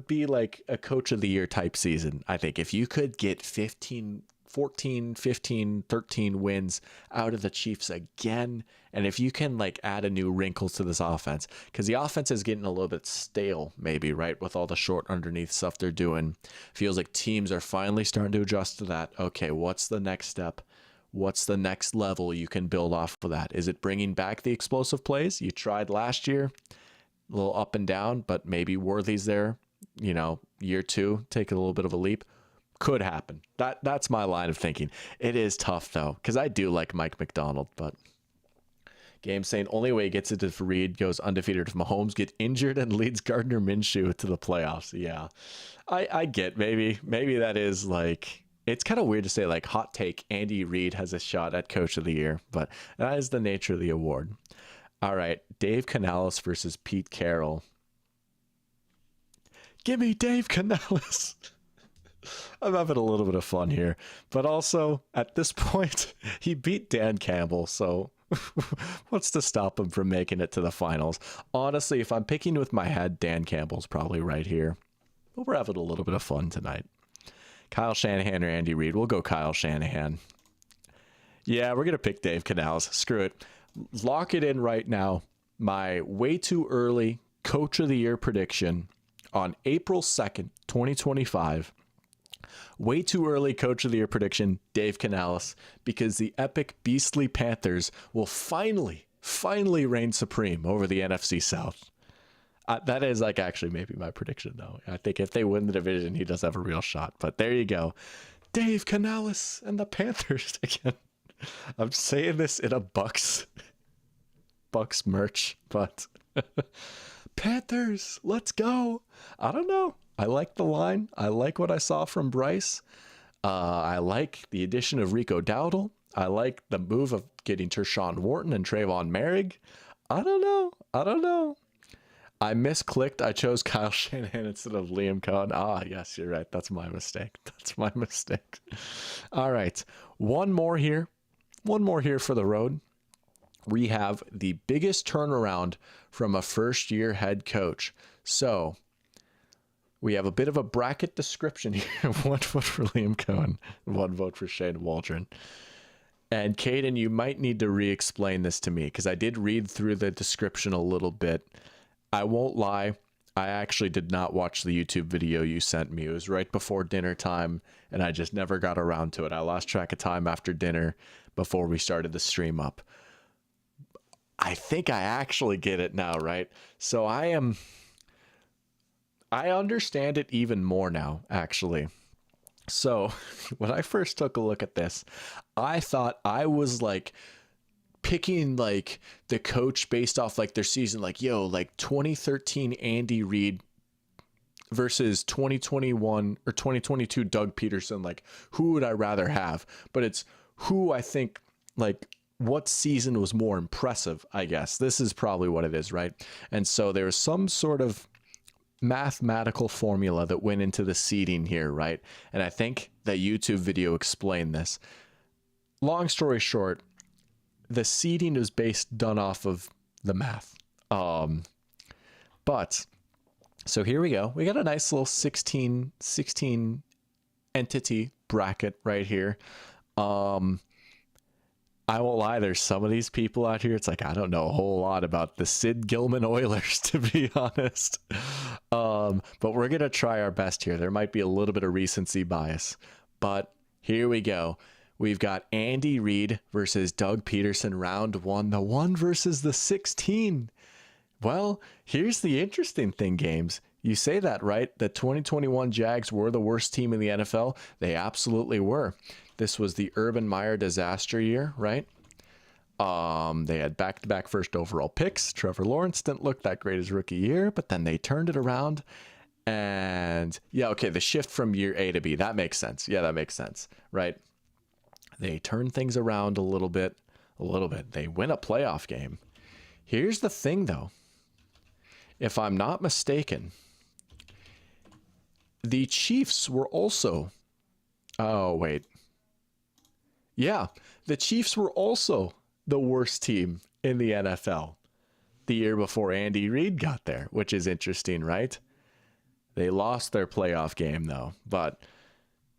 be like a Coach of the Year type season. I think if you could get 15 14, 15, 13 wins out of the Chiefs again. And if you can like add a new wrinkle to this offense, because the offense is getting a little bit stale, maybe, right? With all the short underneath stuff they're doing. Feels like teams are finally starting to adjust to that. Okay, what's the next step? What's the next level you can build off of that? Is it bringing back the explosive plays you tried last year? A little up and down, but maybe Worthy's there, you know, year two, take a little bit of a leap. Could happen. That's my line of thinking. It is tough though, because I do like Mike McDonald, but Game saying only way he gets it if Reed goes undefeated if Mahomes get injured and leads Gardner Minshew to the playoffs. Yeah, I get maybe that is like, it's kind of weird to say like hot take Andy Reid has a shot at Coach of the Year, but that is the nature of the award. All right, Dave Canales versus Pete Carroll. Give me Dave Canales. I'm having a little bit of fun here, but also at this point, he beat Dan Campbell, so what's to stop him from making it to the finals? Honestly, if I'm picking with my head, Dan Campbell's probably right here, but we're having a little bit of fun tonight. Kyle Shanahan or Andy Reid? We'll go Kyle Shanahan. Yeah, we're going to pick Dave Canales. Screw it. Lock it in right now. My way too early Coach of the Year prediction on April 2nd, 2025. Way too early Coach of the Year prediction, Dave Canales, because the epic beastly Panthers will finally reign supreme over the NFC South. That is like actually maybe my prediction though. I think if they win the division, he does have a real shot. But there you go. Dave Canales and the Panthers again. I'm saying this in a Bucks merch, but Panthers, let's go. I don't know. I like the line. I like what I saw from Bryce. I like the addition of Rico Dowdle. I like the move of getting Tershawn Wharton and Trayvon Merrick. I don't know. I misclicked. I chose Kyle Shanahan instead of Liam Cohen. Ah, yes, you're right. That's my mistake. All right. One more here for the road. We have the biggest turnaround from a first-year head coach. So we have a bit of a bracket description here. 1 vote for Liam Cohen, 1 vote for Shane Waldron. And Caden, you might need to re-explain this to me because I did read through the description a little bit. I won't lie. I actually did not watch the YouTube video you sent me. It was right before dinner time, and I just never got around to it. I lost track of time after dinner before we started the stream up. I think I actually get it now, right? So I understand it even more now, actually. So when I first took a look at this, I thought I was like picking like the coach based off like their season, like, yo, like 2013 Andy Reid versus 2021 or 2022 Doug Peterson. Like, who would I rather have? But it's who I think, like, what season was more impressive, I guess. This is probably what it is, right? And so there was some sort of mathematical formula that went into the seeding here, right? And I think the YouTube video explained this. Long story short, the seeding is done off of the math. But so here we go. We got a nice little 16 entity bracket right here. I won't lie, there's some of these people out here, it's like, I don't know a whole lot about the Sid Gilman Oilers, to be honest. But we're going to try our best here. There might be a little bit of recency bias, but here we go. We've got Andy Reid versus Doug Peterson, round 1, the 1 versus the 16. Well, here's the interesting thing, games. You say that, right? The 2021 Jags were the worst team in the NFL. They absolutely were. This was the Urban Meyer disaster year, right? They had back-to-back first overall picks. Trevor Lawrence didn't look that great his rookie year, but then they turned it around. And yeah, okay, the shift from year A to B, that makes sense. Yeah, that makes sense, right? They turned things around a little bit. They win a playoff game. Here's the thing, though. If I'm not mistaken, the Chiefs were also... Oh, wait. Yeah, the Chiefs were also the worst team in the NFL the year before Andy Reid got there, which is interesting, right? They lost their playoff game, though, but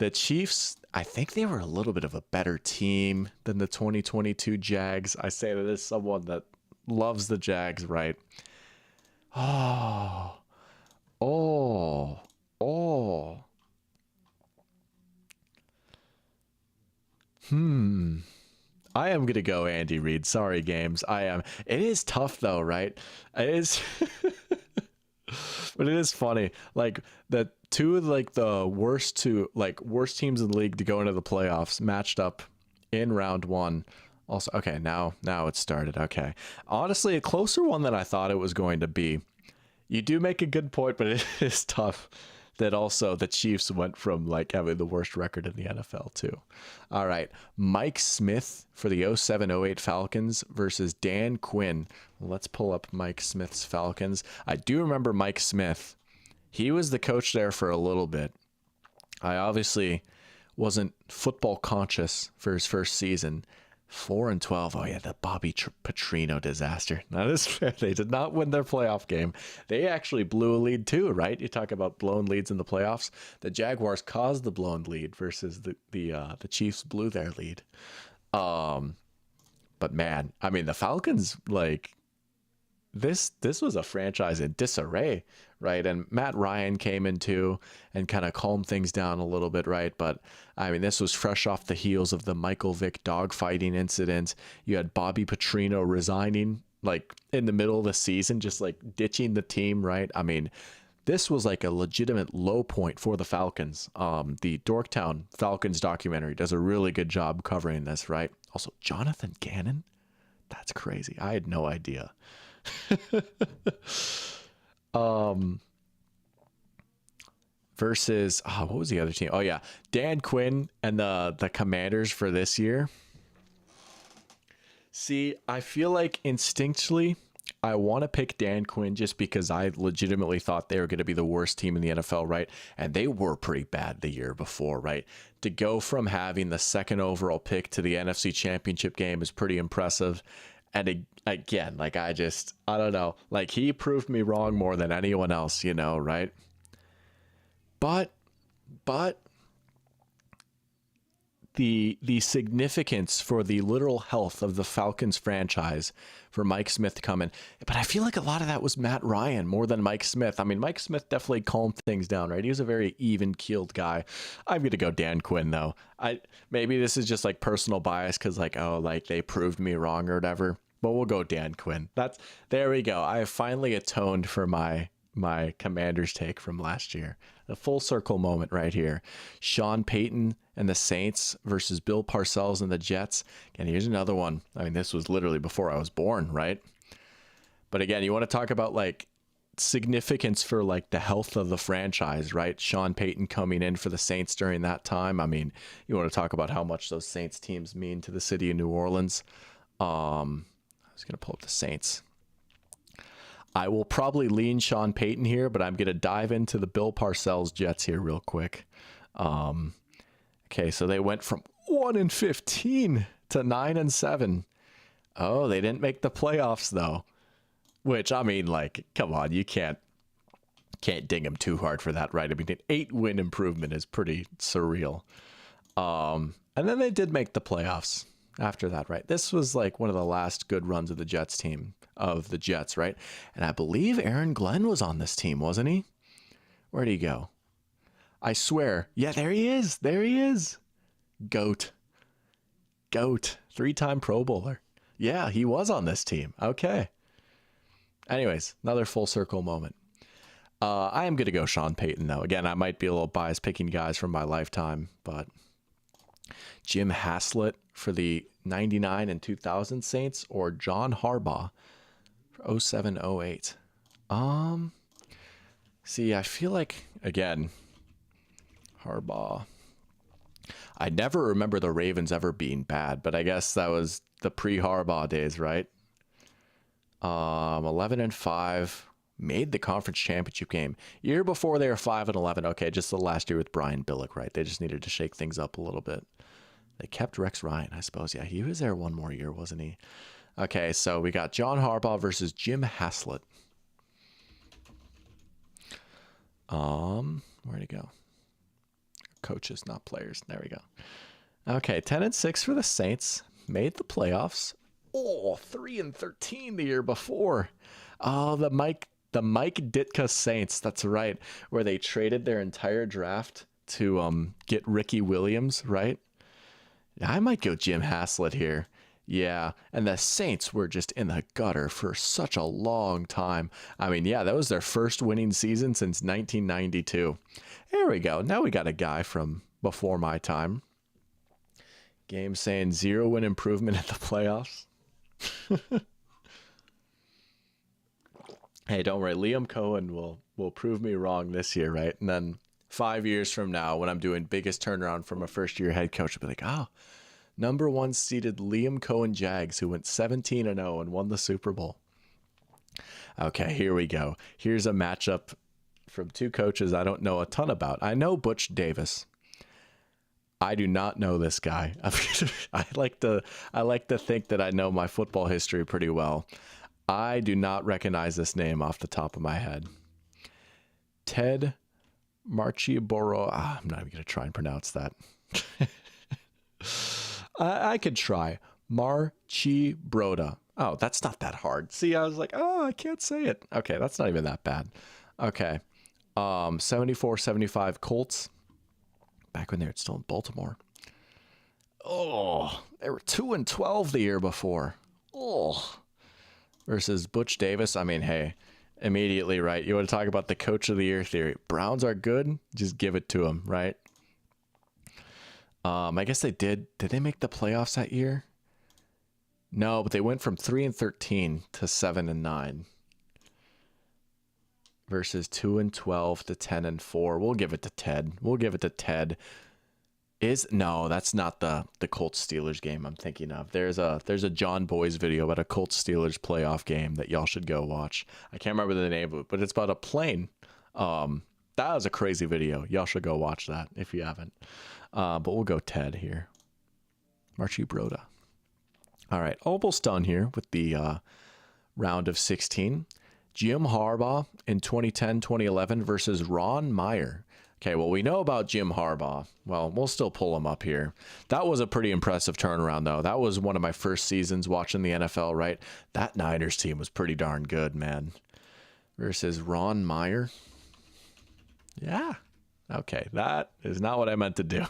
The Chiefs, I think they were a little bit of a better team than the 2022 Jags. I say that as someone that loves the Jags, right? Oh, oh, oh. I am going to go Andy Reid. Sorry, games. I am. It is tough, though, right? It is. But it is funny. Like, the two of like the worst teams in the league to go into the playoffs matched up in round one. Also, okay, now it started. Okay. Honestly, a closer one than I thought it was going to be. You do make a good point, but it is tough that also the Chiefs went from like having the worst record in the NFL too. All right. Mike Smith for the 07-08 Falcons versus Dan Quinn. Let's pull up Mike Smith's Falcons. I do remember Mike Smith. He was the coach there for a little bit. I obviously wasn't football conscious for his first season. 4-12. Oh yeah, the Bobby Petrino disaster. That is fair. They did not win their playoff game. They actually blew a lead too, right? You talk about blown leads in the playoffs. The Jaguars caused the blown lead versus the Chiefs blew their lead. But man, I mean the Falcons, like, this was a franchise in disarray, right? And Matt Ryan came in too and kind of calmed things down a little bit, right? But I mean, this was fresh off the heels of the Michael Vick dogfighting incident. You had Bobby Petrino resigning like in the middle of the season, just like ditching the team, right? I mean, this was like a legitimate low point for the Falcons. The Dorktown Falcons documentary does a really good job covering this, right? Also, Jonathan Gannon. That's crazy. I had no idea. Versus what was the other team? Oh yeah, Dan Quinn and the Commanders for this year. See, I feel like instinctually I want to pick Dan Quinn just because I legitimately thought they were going to be the worst team in the NFL, right? And they were pretty bad the year before, right? To go from having the second overall pick to the NFC Championship game is pretty impressive. And again, like I don't know, like he proved me wrong more than anyone else, you know, right? But the significance for the literal health of the Falcons franchise for Mike Smith to come in. But I feel like a lot of that was Matt Ryan more than Mike Smith. I mean, Mike Smith definitely calmed things down, right? He was a very even-keeled guy. I'm going to go Dan Quinn, though. Maybe this is just like personal bias because like, oh, like they proved me wrong or whatever. But we'll go Dan Quinn. There we go. I have finally atoned for my Commanders take from last year. A full circle moment right here. Sean Payton and the Saints versus Bill Parcells and the Jets. And here's another one. I mean, this was literally before I was born, right? But again, you want to talk about like significance for like the health of the franchise, right? Sean Payton coming in for the Saints during that time. I mean, you want to talk about how much those Saints teams mean to the city of New Orleans. I was going to pull up the Saints. I will probably lean Sean Payton here, but I'm going to dive into the Bill Parcells Jets here real quick. Okay, so they went from 1-15 to 9-7. Oh, they didn't make the playoffs though. Which, I mean, like, come on, you can't ding them too hard for that, right? I mean, an 8-win improvement is pretty surreal. And then they did make the playoffs after that, right? This was like one of the last good runs of the Jets, right? And I believe Aaron Glenn was on this team, wasn't he? Where'd he go? I swear. Yeah, there he is. There he is. GOAT. 3-time Pro Bowler. Yeah, he was on this team. Okay. Anyways, another full circle moment. I am going to go Sean Payton, though. Again, I might be a little biased picking guys from my lifetime, but Jim Haslett for the 99 and 2000 Saints or John Harbaugh for 07-08. See, I feel like, again, Harbaugh. I never remember the Ravens ever being bad, but I guess that was the pre-Harbaugh days, right? 11-5, made the conference championship game. Year before they were 5-11. Okay, just the last year with Brian Billick, right? They just needed to shake things up a little bit. They kept Rex Ryan, I suppose. Yeah, he was there one more year, wasn't he? Okay, so we got John Harbaugh versus Jim Haslett. Where'd he go? coaches, not players. There we go. Okay, 10-6 for the Saints. Made the playoffs. Oh, 3-13 the year before. Oh, the Mike Ditka Saints. That's right, where they traded their entire draft to get Ricky Williams, right? I might go Jim Haslett here. Yeah, and the Saints were just in the gutter for such a long time. I mean, yeah, that was their first winning season since 1992. There we go. Now we got a guy from before my time. Game saying 0 win improvement in the playoffs. Hey, don't worry. Liam Cohen will prove me wrong this year, right? And then 5 years from now, when I'm doing biggest turnaround from a first-year head coach, I'll be like, oh, number 1 seeded Liam Cohen Jags, who went 17-0 and won the Super Bowl. Okay, here we go. Here's a matchup from 2 coaches I don't know a ton about. I know Butch Davis. I do not know this guy. I like to think that I know my football history pretty well. I do not recognize this name off the top of my head. Ted Marchiboro. I'm not even going to try and pronounce that. I could try. Marchibroda. Oh, that's not that hard. See, I was like, oh, I can't say it. Okay, that's not even that bad. Okay. 74-75 Colts. Back when they were still in Baltimore. Oh, they were 2-12 the year before. Oh, versus Butch Davis. I mean, hey, immediately, right? You want to talk about the coach of the year theory. Browns are good. Just give it to them, right? I guess they did. Did they make the playoffs that year? No, but they went from 3-13 to 7-9. Versus 2-12 to 10-4. We'll give it to Ted. No, that's not the Colts Steelers game I'm thinking of. There's a John Boy's video about a Colts Steelers playoff game that y'all should go watch. I can't remember the name of it, but it's about a plane. That was a crazy video. Y'all should go watch that if you haven't. But we'll go Ted here. Marchibroda. All right, almost done here with the round of 16. Jim Harbaugh in 2010-2011 versus Ron Meyer. Okay, well, we know about Jim Harbaugh. Well, we'll still pull him up here. That was a pretty impressive turnaround, though. That was one of my first seasons watching the NFL, right? That Niners team was pretty darn good, man. Versus Ron Meyer. Yeah. Okay, that is not what I meant to do.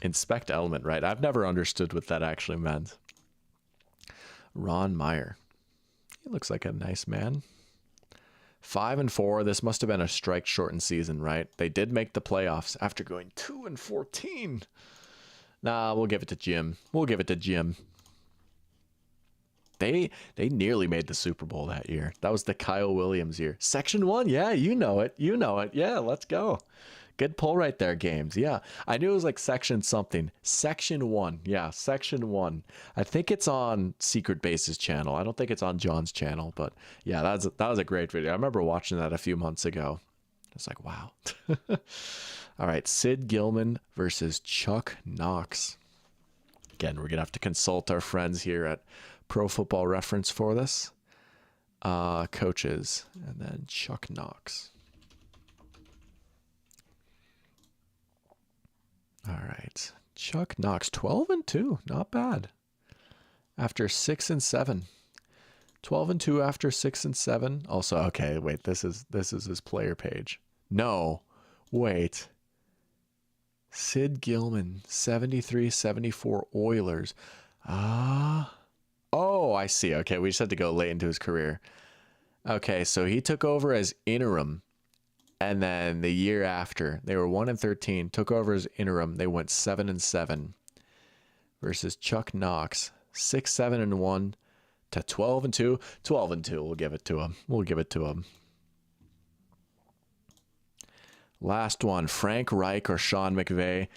Inspect element, right? I've never understood what that actually meant. Ron Meyer. He looks like a nice man. 5-4. This must have been a strike-shortened season, right? They did make the playoffs after going 2-14. Nah, we'll give it to Jim. They nearly made the Super Bowl that year. That was the Kyle Williams year. Section 1, yeah, you know it. Yeah, let's go. Good pull right there, Games. Yeah, I knew it was like section something. Section 1. Yeah, section 1. I think it's on Secret Base's channel. I don't think it's on John's channel, but yeah, that was a great video. I remember watching that a few months ago. It's like, wow. All right, Sid Gilman versus Chuck Knox. Again, we're going to have to consult our friends here at Pro Football Reference for this. Coaches, and then Chuck Knox. All right. Chuck Knox, 12-2. Not bad. After 6-7. 12-2 after 6-7. Also, okay, wait, this is his player page. No. Wait. Sid Gilman, 73-74 Oilers. Oh, I see. Okay, we just had to go late into his career. Okay, so he took over as interim. And then the year after, they were 1-13, took over as interim. They went 7-7 versus Chuck Knox, 6-7-1 to 12-2. 12-2. We'll give it to him. Last one, Frank Reich or Sean McVay.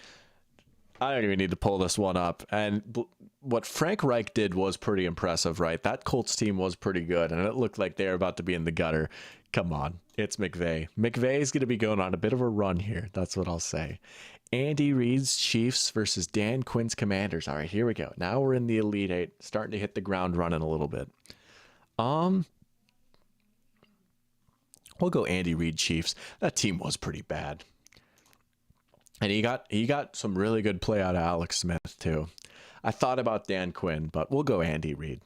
I don't even need to pull this one up. And what Frank Reich did was pretty impressive, right? That Colts team was pretty good, and it looked like they were about to be in the gutter. Come on, it's McVay. McVay's going to be going on a bit of a run here. That's what I'll say. Andy Reid's Chiefs versus Dan Quinn's Commanders. All right, here we go. Now we're in the Elite Eight, starting to hit the ground running a little bit. We'll go Andy Reid Chiefs. That team was pretty bad. And he got some really good play out of Alex Smith too. I thought about Dan Quinn, but we'll go Andy Reid.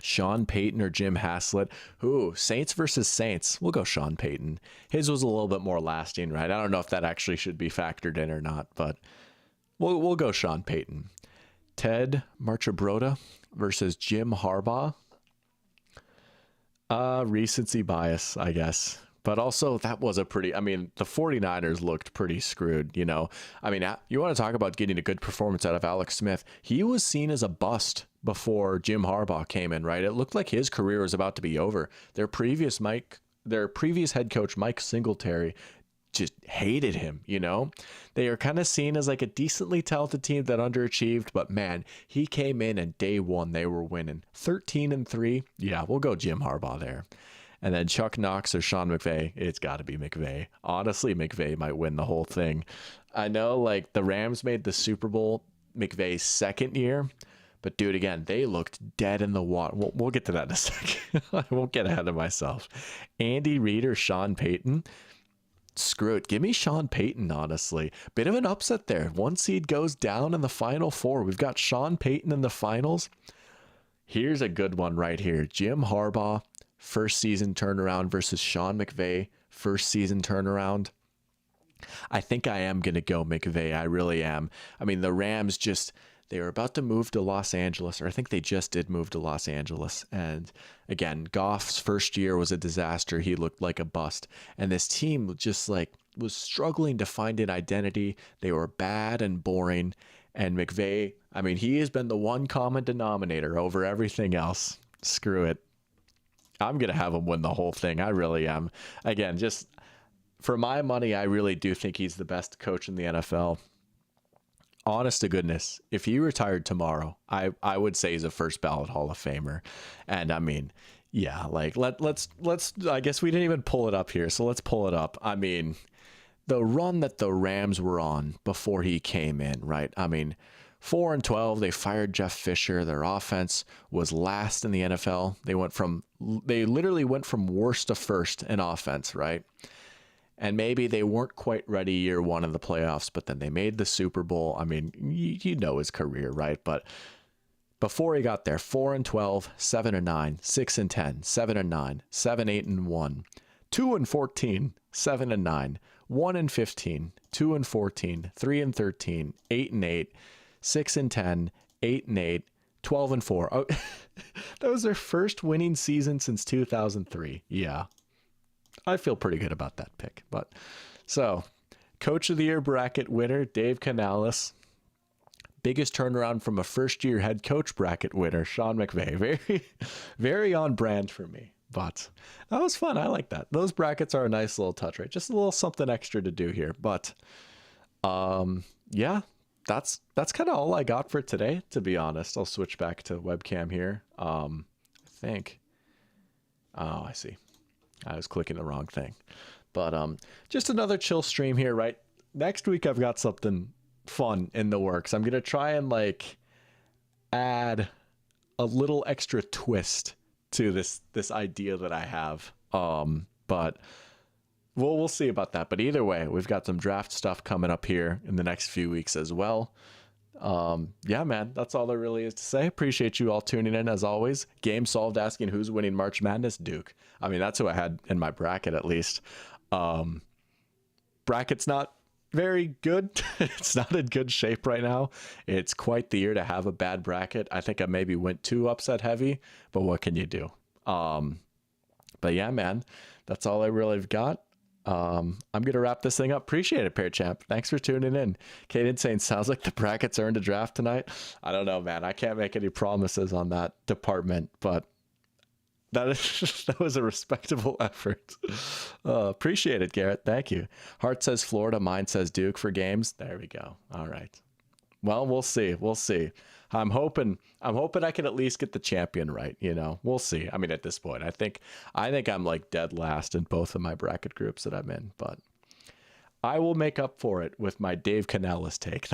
Sean Payton or Jim Haslett. Ooh, Saints versus Saints. We'll go Sean Payton. His was a little bit more lasting, right? I don't know if that actually should be factored in or not, but we'll go Sean Payton. Ted Marchibroda versus Jim Harbaugh. Recency bias, I guess. But also, that was a pretty, I mean, the 49ers looked pretty screwed, you know. I mean, you want to talk about getting a good performance out of Alex Smith. He was seen as a bust before Jim Harbaugh came in, right? It looked like his career was about to be over. Their previous head coach, Mike Singletary, just hated him, you know. They are kind of seen as like a decently talented team that underachieved, but man, he came in and day one they were winning 13-3. Yeah, we'll go Jim Harbaugh there. And then Chuck Knox or Sean McVay. It's got to be McVay. Honestly, McVay might win the whole thing. I know like the Rams made the Super Bowl McVay's second year, but dude, again, they looked dead in the water. We'll get to that in a second. I won't get ahead of myself. Andy Reid or Sean Payton. Screw it. Give me Sean Payton, honestly. Bit of an upset there. One seed goes down in the Final Four. We've got Sean Payton in the finals. Here's a good one right here. Jim Harbaugh, first season turnaround versus Sean McVay, first season turnaround. I think I am going to go McVay. I really am. I mean, the Rams they were about to move to Los Angeles, or I think they just did move to Los Angeles. And again, Goff's first year was a disaster. He looked like a bust. And this team just like was struggling to find an identity. They were bad and boring. And McVay, I mean, he has been the one common denominator over everything else. Screw it. I'm going to have him win the whole thing. I really am. Again, just for my money, I really do think he's the best coach in the NFL. Honest to goodness, if he retired tomorrow, I would say he's a first ballot Hall of Famer. And I mean, yeah, like let's I guess we didn't even pull it up here, so let's pull it up. I mean, the run that the Rams were on before he came in, right? I mean, 4-12, they fired Jeff Fisher. Their offense was last in the NFL. They literally went from worst to first in offense, right? And maybe they weren't quite ready year one of the playoffs, but then they made the Super Bowl. I mean, you know his career, right? But before he got there, 4-12, 7-9, 6-10, 7-9, 7-8-1, 2-14, 7-9, 1-15, 2-14, 3-13, 8-8, 6-10, 8-8, 12-4. Oh, that was their first winning season since 2003. Yeah. I feel pretty good about that pick. But so, Coach of the Year bracket winner, Dave Canales. Biggest turnaround from a first-year head coach bracket winner, Sean McVay. Very, very on brand for me. But that was fun. I like that. Those brackets are a nice little touch, right? Just a little something extra to do here. But yeah, that's kind of all I got for today, to be honest. I'll switch back to webcam here. I think. Oh, I see. I was clicking the wrong thing. But just another chill stream here, right? Next week I've got something fun in the works. I'm going to try and like add a little extra twist to this idea that I have. But we'll see about that. But either way, we've got some draft stuff coming up here in the next few weeks as well. Yeah, man, that's all there really is to say. Appreciate you all tuning in as always. Game solved asking who's winning March Madness. Duke. I mean, that's who I had in my bracket at least. Bracket's not very good. It's not in good shape right now. It's quite the year to have a bad bracket. I think I maybe went too upset heavy, but what can you do? But yeah, man, that's all I really have got. I'm going to wrap this thing up. Appreciate it, Pear Champ. Thanks for tuning in. Caden saying, sounds like the brackets earned a draft tonight. I don't know, man. I can't make any promises on that department, but that was a respectable effort. Appreciate it, Garrett. Thank you. Heart says Florida. Mine says Duke for games. There we go. All right. Well, we'll see. We'll see. I'm hoping I can at least get the champion right. You know, we'll see. I mean, at this point, I think I'm like dead last in both of my bracket groups that I'm in, but I will make up for it with my Dave Canales take.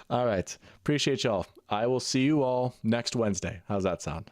All right. Appreciate y'all. I will see you all next Wednesday. How's that sound?